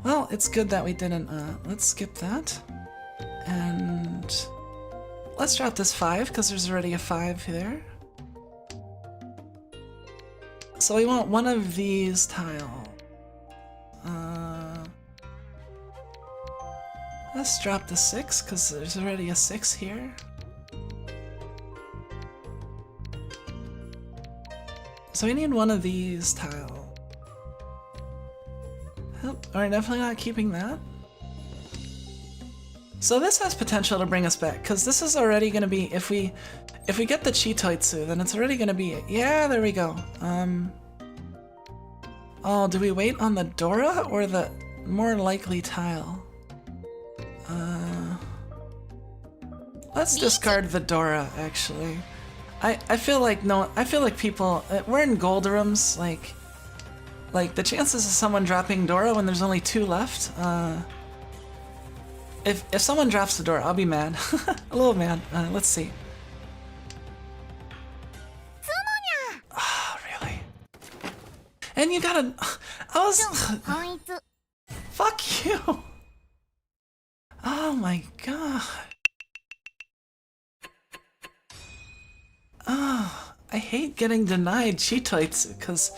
Well, it's good that we didn't, let's skip that. And let's drop this 5, because there's already a 5 there. So we want one of these tile. Let's drop the 6, because there's already a 6 here. So we need one of these tile. Oh, we're definitely not keeping that. So this has potential to bring us back, because this is already going to be, if we get the Chitoitsu, then it's already going to be, yeah, there we go. Oh, do we wait on the Dora or the more likely tile? Let's discard the Dora, actually. I feel like people, we're in Goldrooms, like the chances of someone dropping Dora when there's only 2 left, if someone drops the Dora, I'll be mad. A little mad. Let's see. Oh, really? And you gotta... Fuck you! Oh my god. Oh, I hate getting denied Chitoitsu, because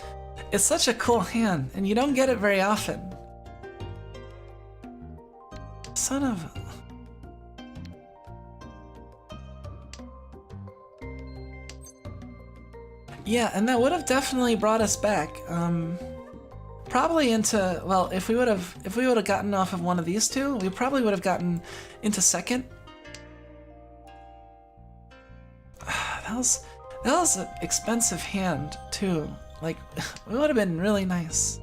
it's such a cool hand, and you don't get it very often. Son of... Yeah, and that would have definitely brought us back. Probably into, well, if we would have gotten off of one of these two, we probably would have gotten into second. That was an expensive hand too. Like, it would have been really nice.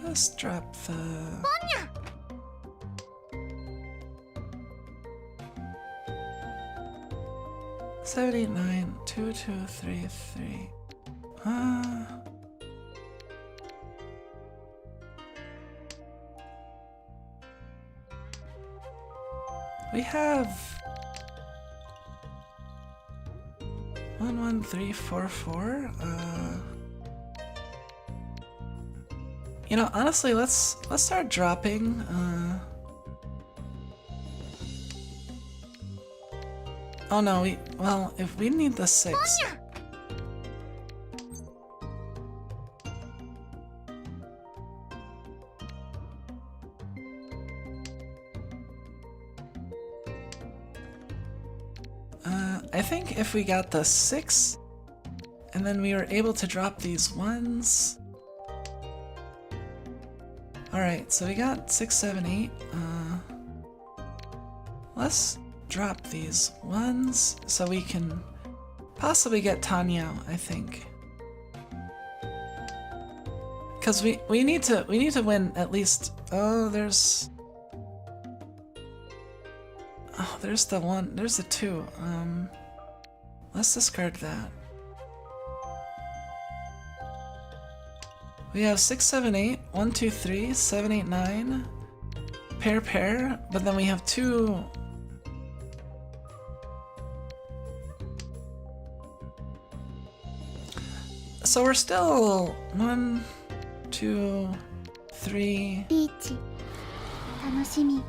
Let's drop the... 79, 2, 2, 3, 3. We have 1, 1, 3, 4, 4. You know, honestly, let's start dropping. Oh no, well, if we need the 6. I think if we got the 6, and then we were able to drop these 1s. Alright, so we got 6, 7, 8. Let's drop these 1s so we can possibly get Tanyao, I think. Cause we need to win at least. Oh, there's the 1, there's the 2. Let's discard that. We have 6, 7, 8, 1, 2, 3, 7, 8, 9, pair, but then we have 2. So we're still 1, 2, 3. リーチ楽しみ。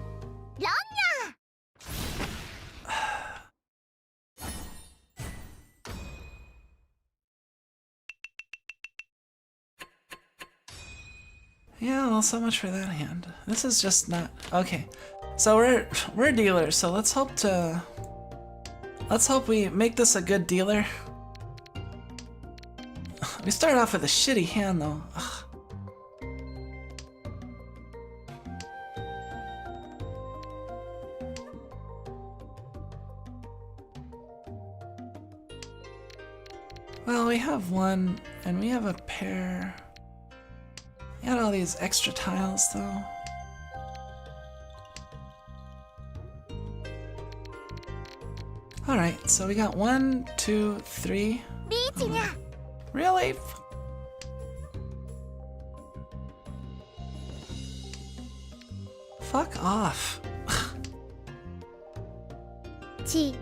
Yeah, well, so much for that hand. This is just not okay. So we're dealers. So let's hope we make this a good dealer. We start off with a shitty hand though. Ugh. Well, we have one, and we have a pair. We got all these extra tiles, though. Alright, so we got 1, 2, 3. Really? Fuck off. ち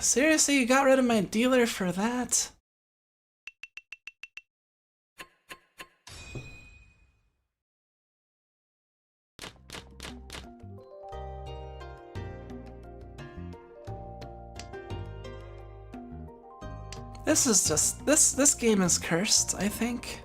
Seriously, you got rid of my dealer for that? This is just this game is cursed, I think.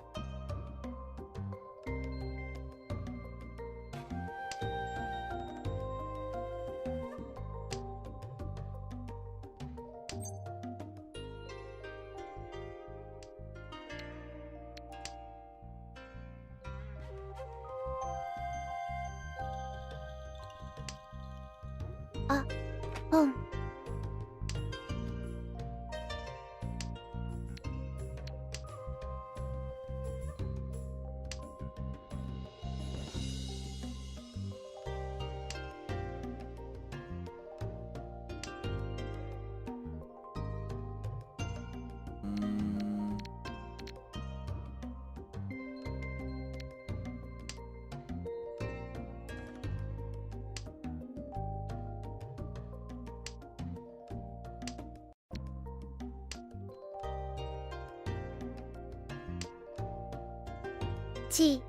ち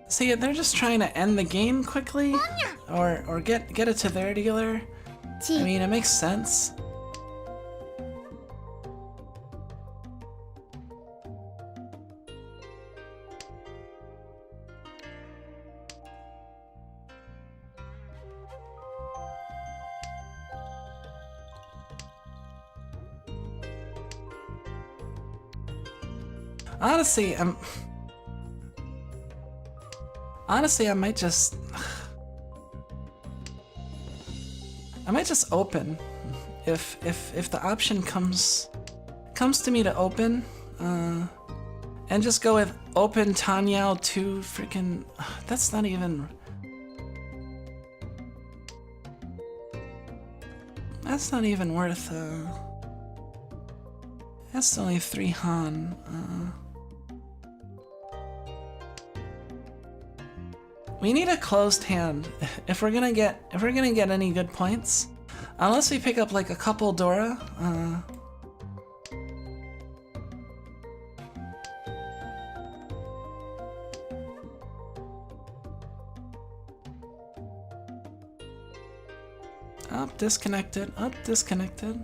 See, they're just trying to end the game quickly, or get it to their dealer. I ち mean, it makes sense. Honestly, I might just open if the option comes to me to open, and just go with open Tanyao to freaking. That's not even. That's not even worth. That's only 3 Han. We need a closed hand if we're gonna get any good points. Unless we pick up like a couple Dora. Up, disconnected. Up, disconnected.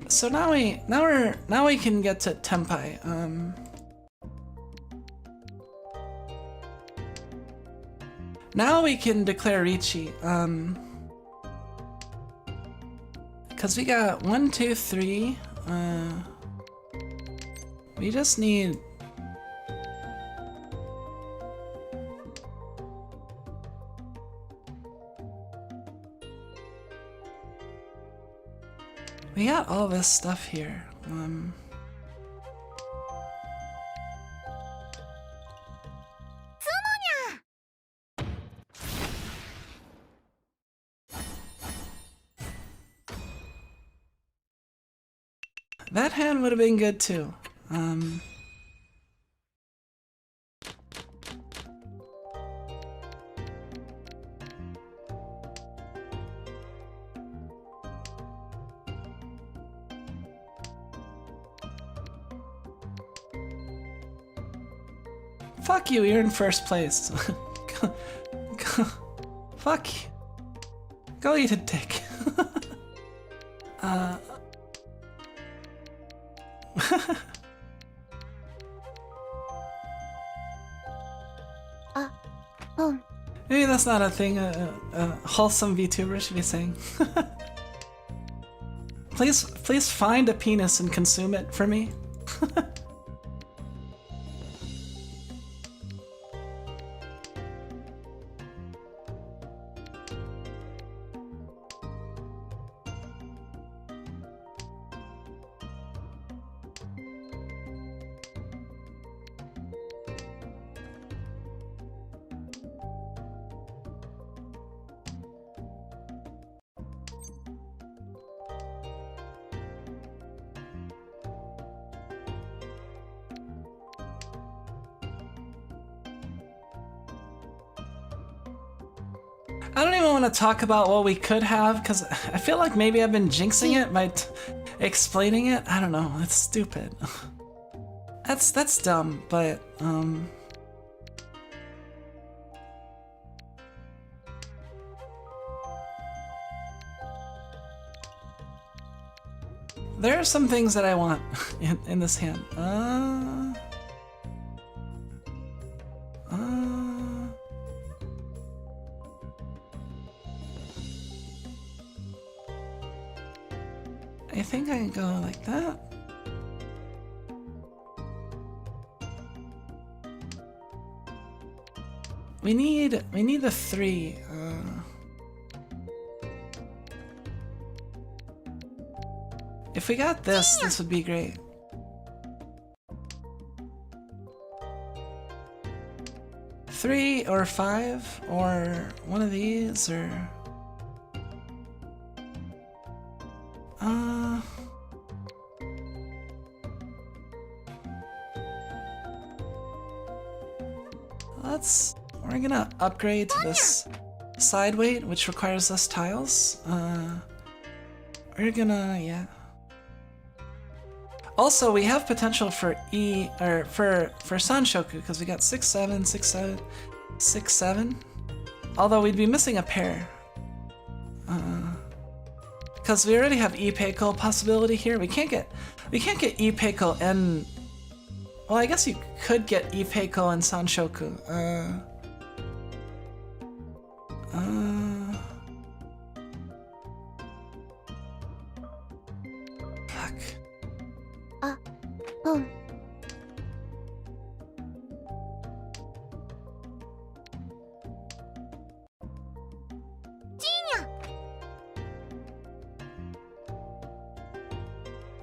So now we can get to Tempai. Now we can declare Ricci. Cause we got 1, 2, 3. We just need. We got all this stuff here. That hand would have been good too. Fuck you, you're in first place. Fuck you. Go eat a dick. Maybe that's not a thing a wholesome VTuber should be saying. Please find a penis and consume it for me. I don't even want to talk about what we could have, because I feel like maybe I've been jinxing it by explaining it. I don't know, it's stupid. That's dumb, but, there are some things that I want in this hand. I think I can go like that. We need the 3. If we got this, this would be great. Three or 5 or one of these or we're gonna upgrade to this side weight, which requires less tiles. We're gonna, yeah. Also, we have potential for for Sanshoku because we got 6, 7, 6, 7, 6, 7. Although we'd be missing a pair. Because we already have Ipeiko possibility here. We can't get Ipeiko and, well, I guess you could get Ipeiko and Sanshoku. Fuck.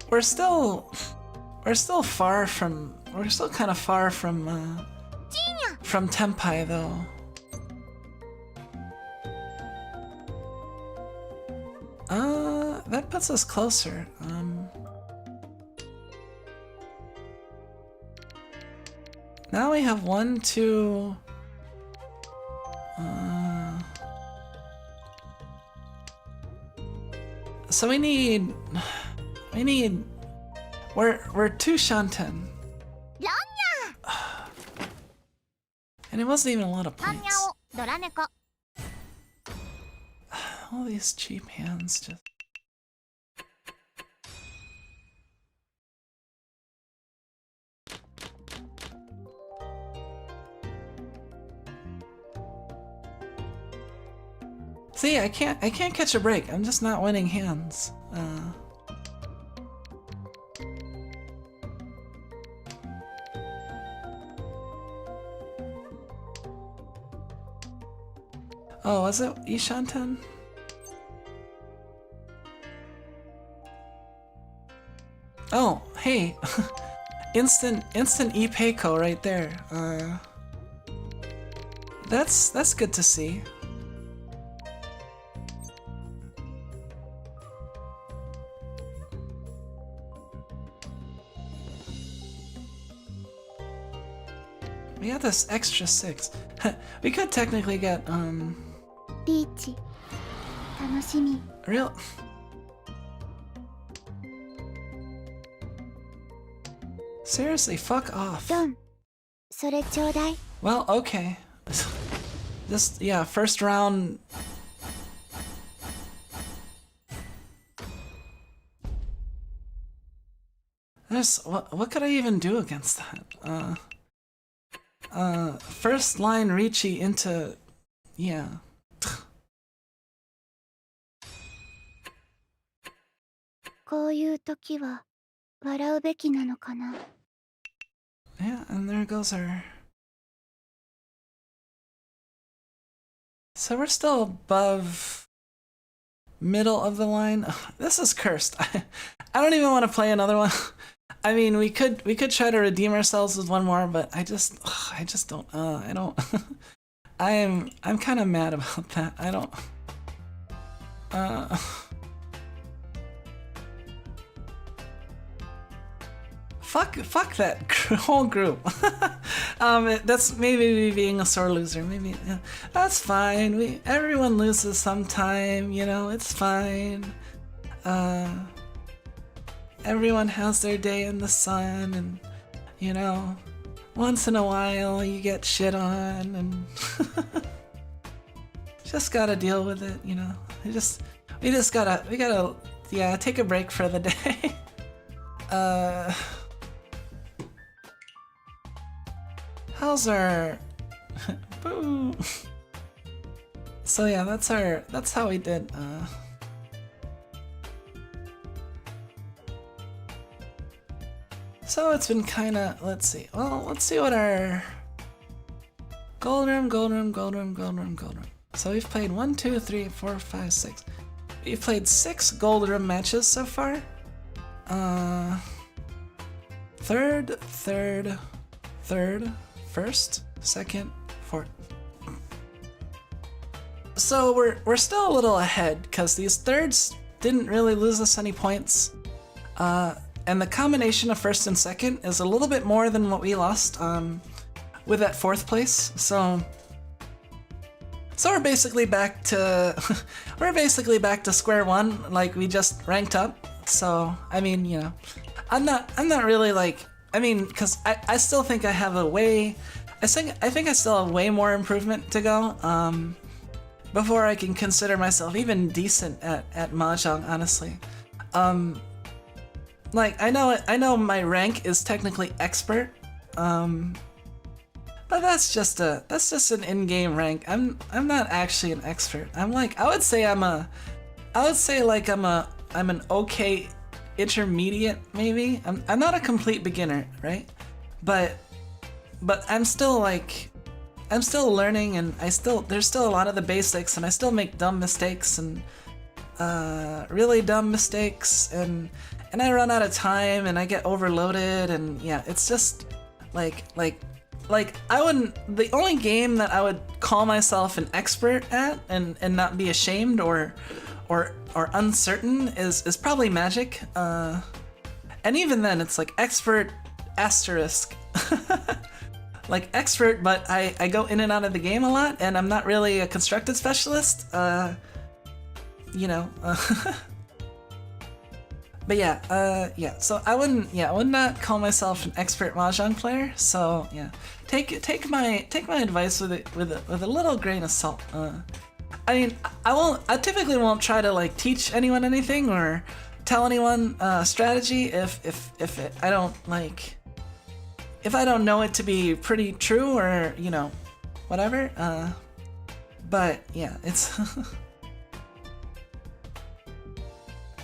We're still far from. We're still kind of far from Tenpai though. That puts us closer. Now we have 1, 2. So we need. We're 2 Shanten. And it wasn't even a lot of points. All these cheap hands just. See, I can't catch a break. I'm just not winning hands. Oh, was it Ishanten? Oh, hey. instant Ipeiko right there. That's good to see. We got this extra 6. We could technically get Peach. 楽しみ. real. Seriously, fuck off. Done. それちょうだい。 Well, okay. Just, yeah, first round. What could I even do against that? First line Ricci into, yeah. こういう時は笑うべきなのかな。 Yeah, and there goes our... So we're still above middle of the line. Ugh, this is cursed. I don't even want to play another one. I mean, we could try to redeem ourselves with one more, but I just don't. I don't. I'm kind of mad about that. I don't. Fuck that whole group. That's maybe me being a sore loser. Maybe that's fine. Everyone loses sometime. You know, it's fine. Everyone has their day in the sun, and you know, once in a while you get shit on, and just gotta deal with it. You know, we gotta yeah, take a break for the day. How's our boo? So yeah, that's how we did. So it's been kinda, let's see. Well, let's see what our gold room. So we've played 1, 2, 3, 4, 5, 6. We've played 6 gold room matches so far. Third, first, second, fourth. So we're still a little ahead because these thirds didn't really lose us any points. And the combination of first and second is a little bit more than what we lost with that fourth place. So we're basically back to square one. Like, we just ranked up. So I mean, you know, I'm not really like, I mean, because I still think I have I think I still have way more improvement to go before I can consider myself even decent at Mahjong, honestly. Like, I know my rank is technically expert, but that's just an in-game rank. I'm not actually an expert. I would say I'm an okay intermediate, maybe. I'm not a complete beginner, right? But I'm still learning, and there's still a lot of the basics, and I still make dumb mistakes, and really dumb mistakes, and I run out of time, and I get overloaded, and yeah, it's just like I wouldn't. The only game that I would call myself an expert at and not be ashamed or uncertain is probably Magic. And even then, it's like expert asterisk. Like expert, but I go in and out of the game a lot, and I'm not really a constructed specialist. You know. But yeah, so I would not call myself an expert Mahjong player. So yeah, take my advice with a little grain of salt. I mean, I typically won't try to like teach anyone anything or tell anyone strategy if I don't know it to be pretty true, or you know, whatever. But yeah, it's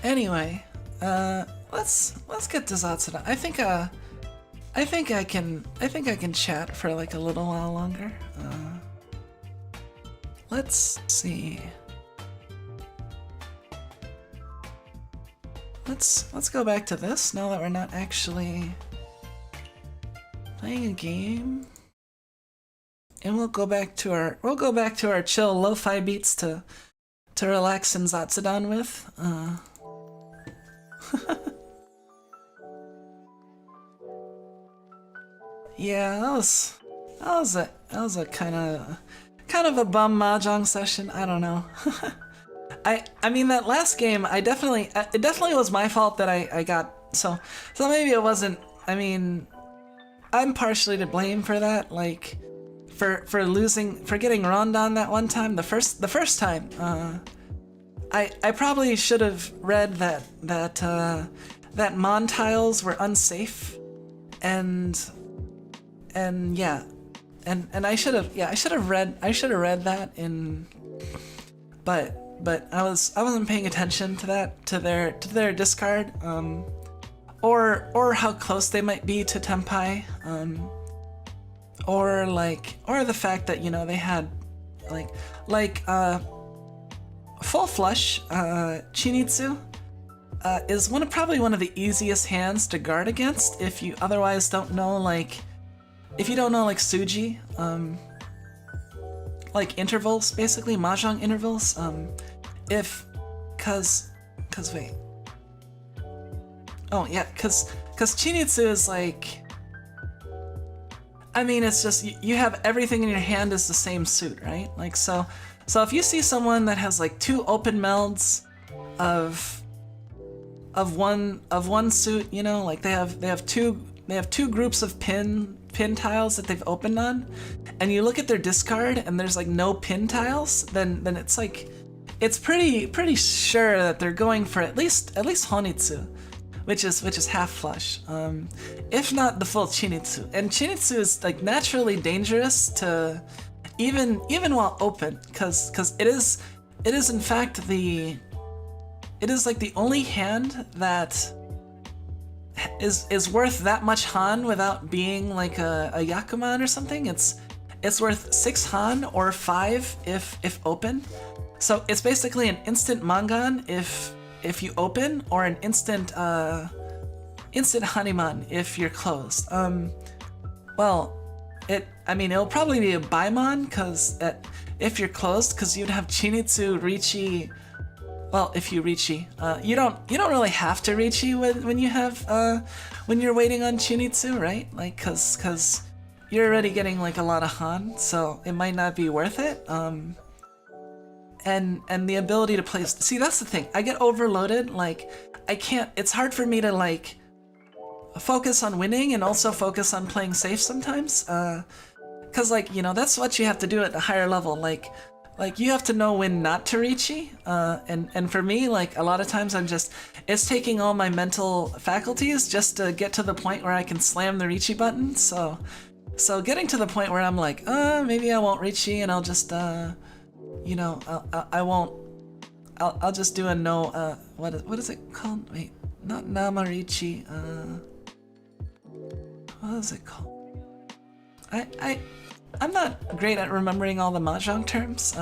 anyway. Let's get to Zatsuda. I think I can chat for like a little while longer. Let's see. Let's go back to this now that we're not actually playing a game. And we'll go back to our chill lo-fi beats to relax in Zatsudan with. Yeah, that was a kind of a bum mahjong session. I don't know. I mean, that last game, it definitely was my fault that I got so maybe it wasn't. I mean, I'm partially to blame for that. Like, for getting Rondon that one time, the first time. I probably should have read that Mon tiles were unsafe, and yeah, and I should have read that in, but I wasn't paying attention to that, to their discard, or how close they might be to Tenpai, or the fact that, you know, they had like Full Flush Chinitsu is probably one of the easiest hands to guard against if you otherwise don't know, like, if you don't know, like, Suge, like intervals, basically Mahjong intervals, wait, oh yeah, cause Chinitsu is like, I mean, it's just, you have everything in your hand is the same suit, right? Like, so if you see someone that has like 2 open melds of one suit, you know, like they have two groups of pin tiles that they've opened on, and you look at their discard and there's like no pin tiles, then it's like, it's pretty sure that they're going for at least Honitsu, which is half flush, if not the full Chinitsu. And Chinitsu is like naturally dangerous to even while open, because it is in fact it is like the only hand that is worth that much Han without being like a Yakuman or something. It's worth 6 Han or 5 if open. So it's basically an instant Mangan if you open, or an instant Haniman if you're closed. Well, it'll probably be a Baimon, because if you're closed, because you'd have Chinitsu, Richi. Well, if you Richi, you don't really have to Richi when you have when you're waiting on Chinitsu, right? Like, cause you're already getting like a lot of Han, so it might not be worth it. And the ability to play. See, that's the thing. I get overloaded. Like, I can't. It's hard for me to like focus on winning and also focus on playing safe sometimes. Cause like, you know, that's what you have to do at a higher level. Like you have to know when not to Richi, and for me, like, a lot of times it's taking all my mental faculties just to get to the point where I can slam the Richi button. So getting to the point where I'm like, maybe I won't Richi, and I'll just, you know, I'll just do a no, what is it called? Wait, not Namarichi, what is it called? I'm not great at remembering all the Mahjong terms.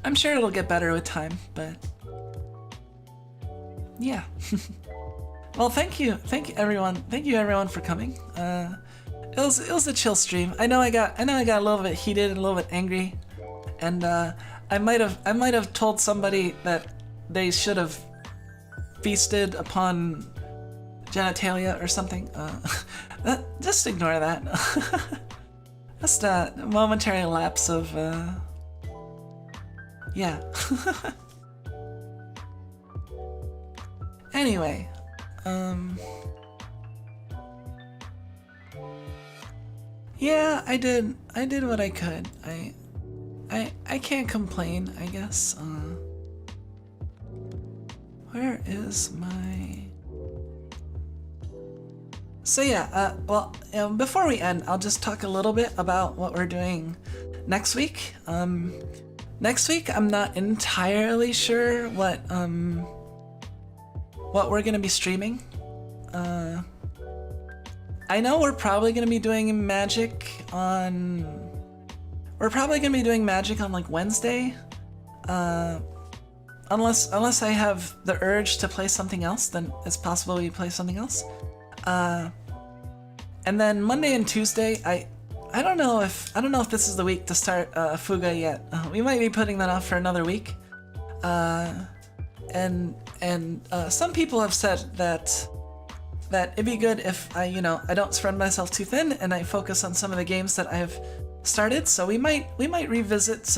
I'm sure it'll get better with time, but yeah. Well, thank you everyone for coming. It was a chill stream. I know I got a little bit heated and a little bit angry, and I might have told somebody that they should have feasted upon genitalia or something. Just ignore that. Just a momentary lapse of yeah. Anyway, yeah, I did what I could. I can't complain, I guess. Where is my... So yeah, well, before we end, I'll just talk a little bit about what we're doing next week. Next week, I'm not entirely sure what we're gonna be streaming. I know we're probably gonna be doing Magic on... We're probably gonna be doing Magic on like Wednesday. Unless I have the urge to play something else, then it's possible we play something else. And then Monday and Tuesday, I don't know if this is the week to start Fuga yet. We might be putting that off for another week. And some people have said that it'd be good if I don't spread myself too thin and I focus on some of the games that I've started. So we might revisit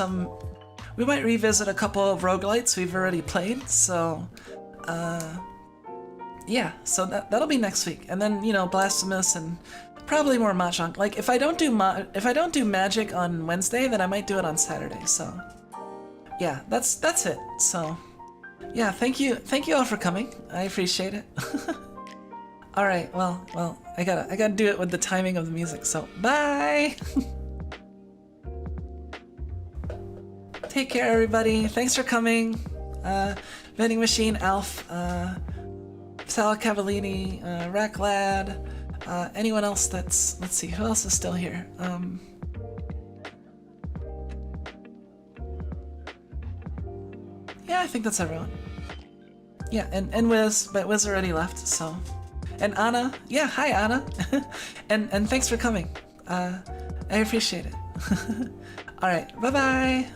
a couple of roguelites we've already played. So yeah, so that'll be next week, and then Blasphemous and probably more Mahjong. Like if I don't do magic on Wednesday, then I might do it on Saturday. So yeah, that's it. So yeah, thank you all for coming. I appreciate it. All right, well, I gotta do it with the timing of the music. So bye. Take care, everybody. Thanks for coming. Vending Machine, Alf, Sal Cavallini, Racklad, anyone else that's, let's see, who else is still here? Yeah, I think that's everyone. Yeah, and Wiz, but Wiz already left, so. And Anna, yeah, hi Anna. and thanks for coming. I appreciate it. All right, bye-bye.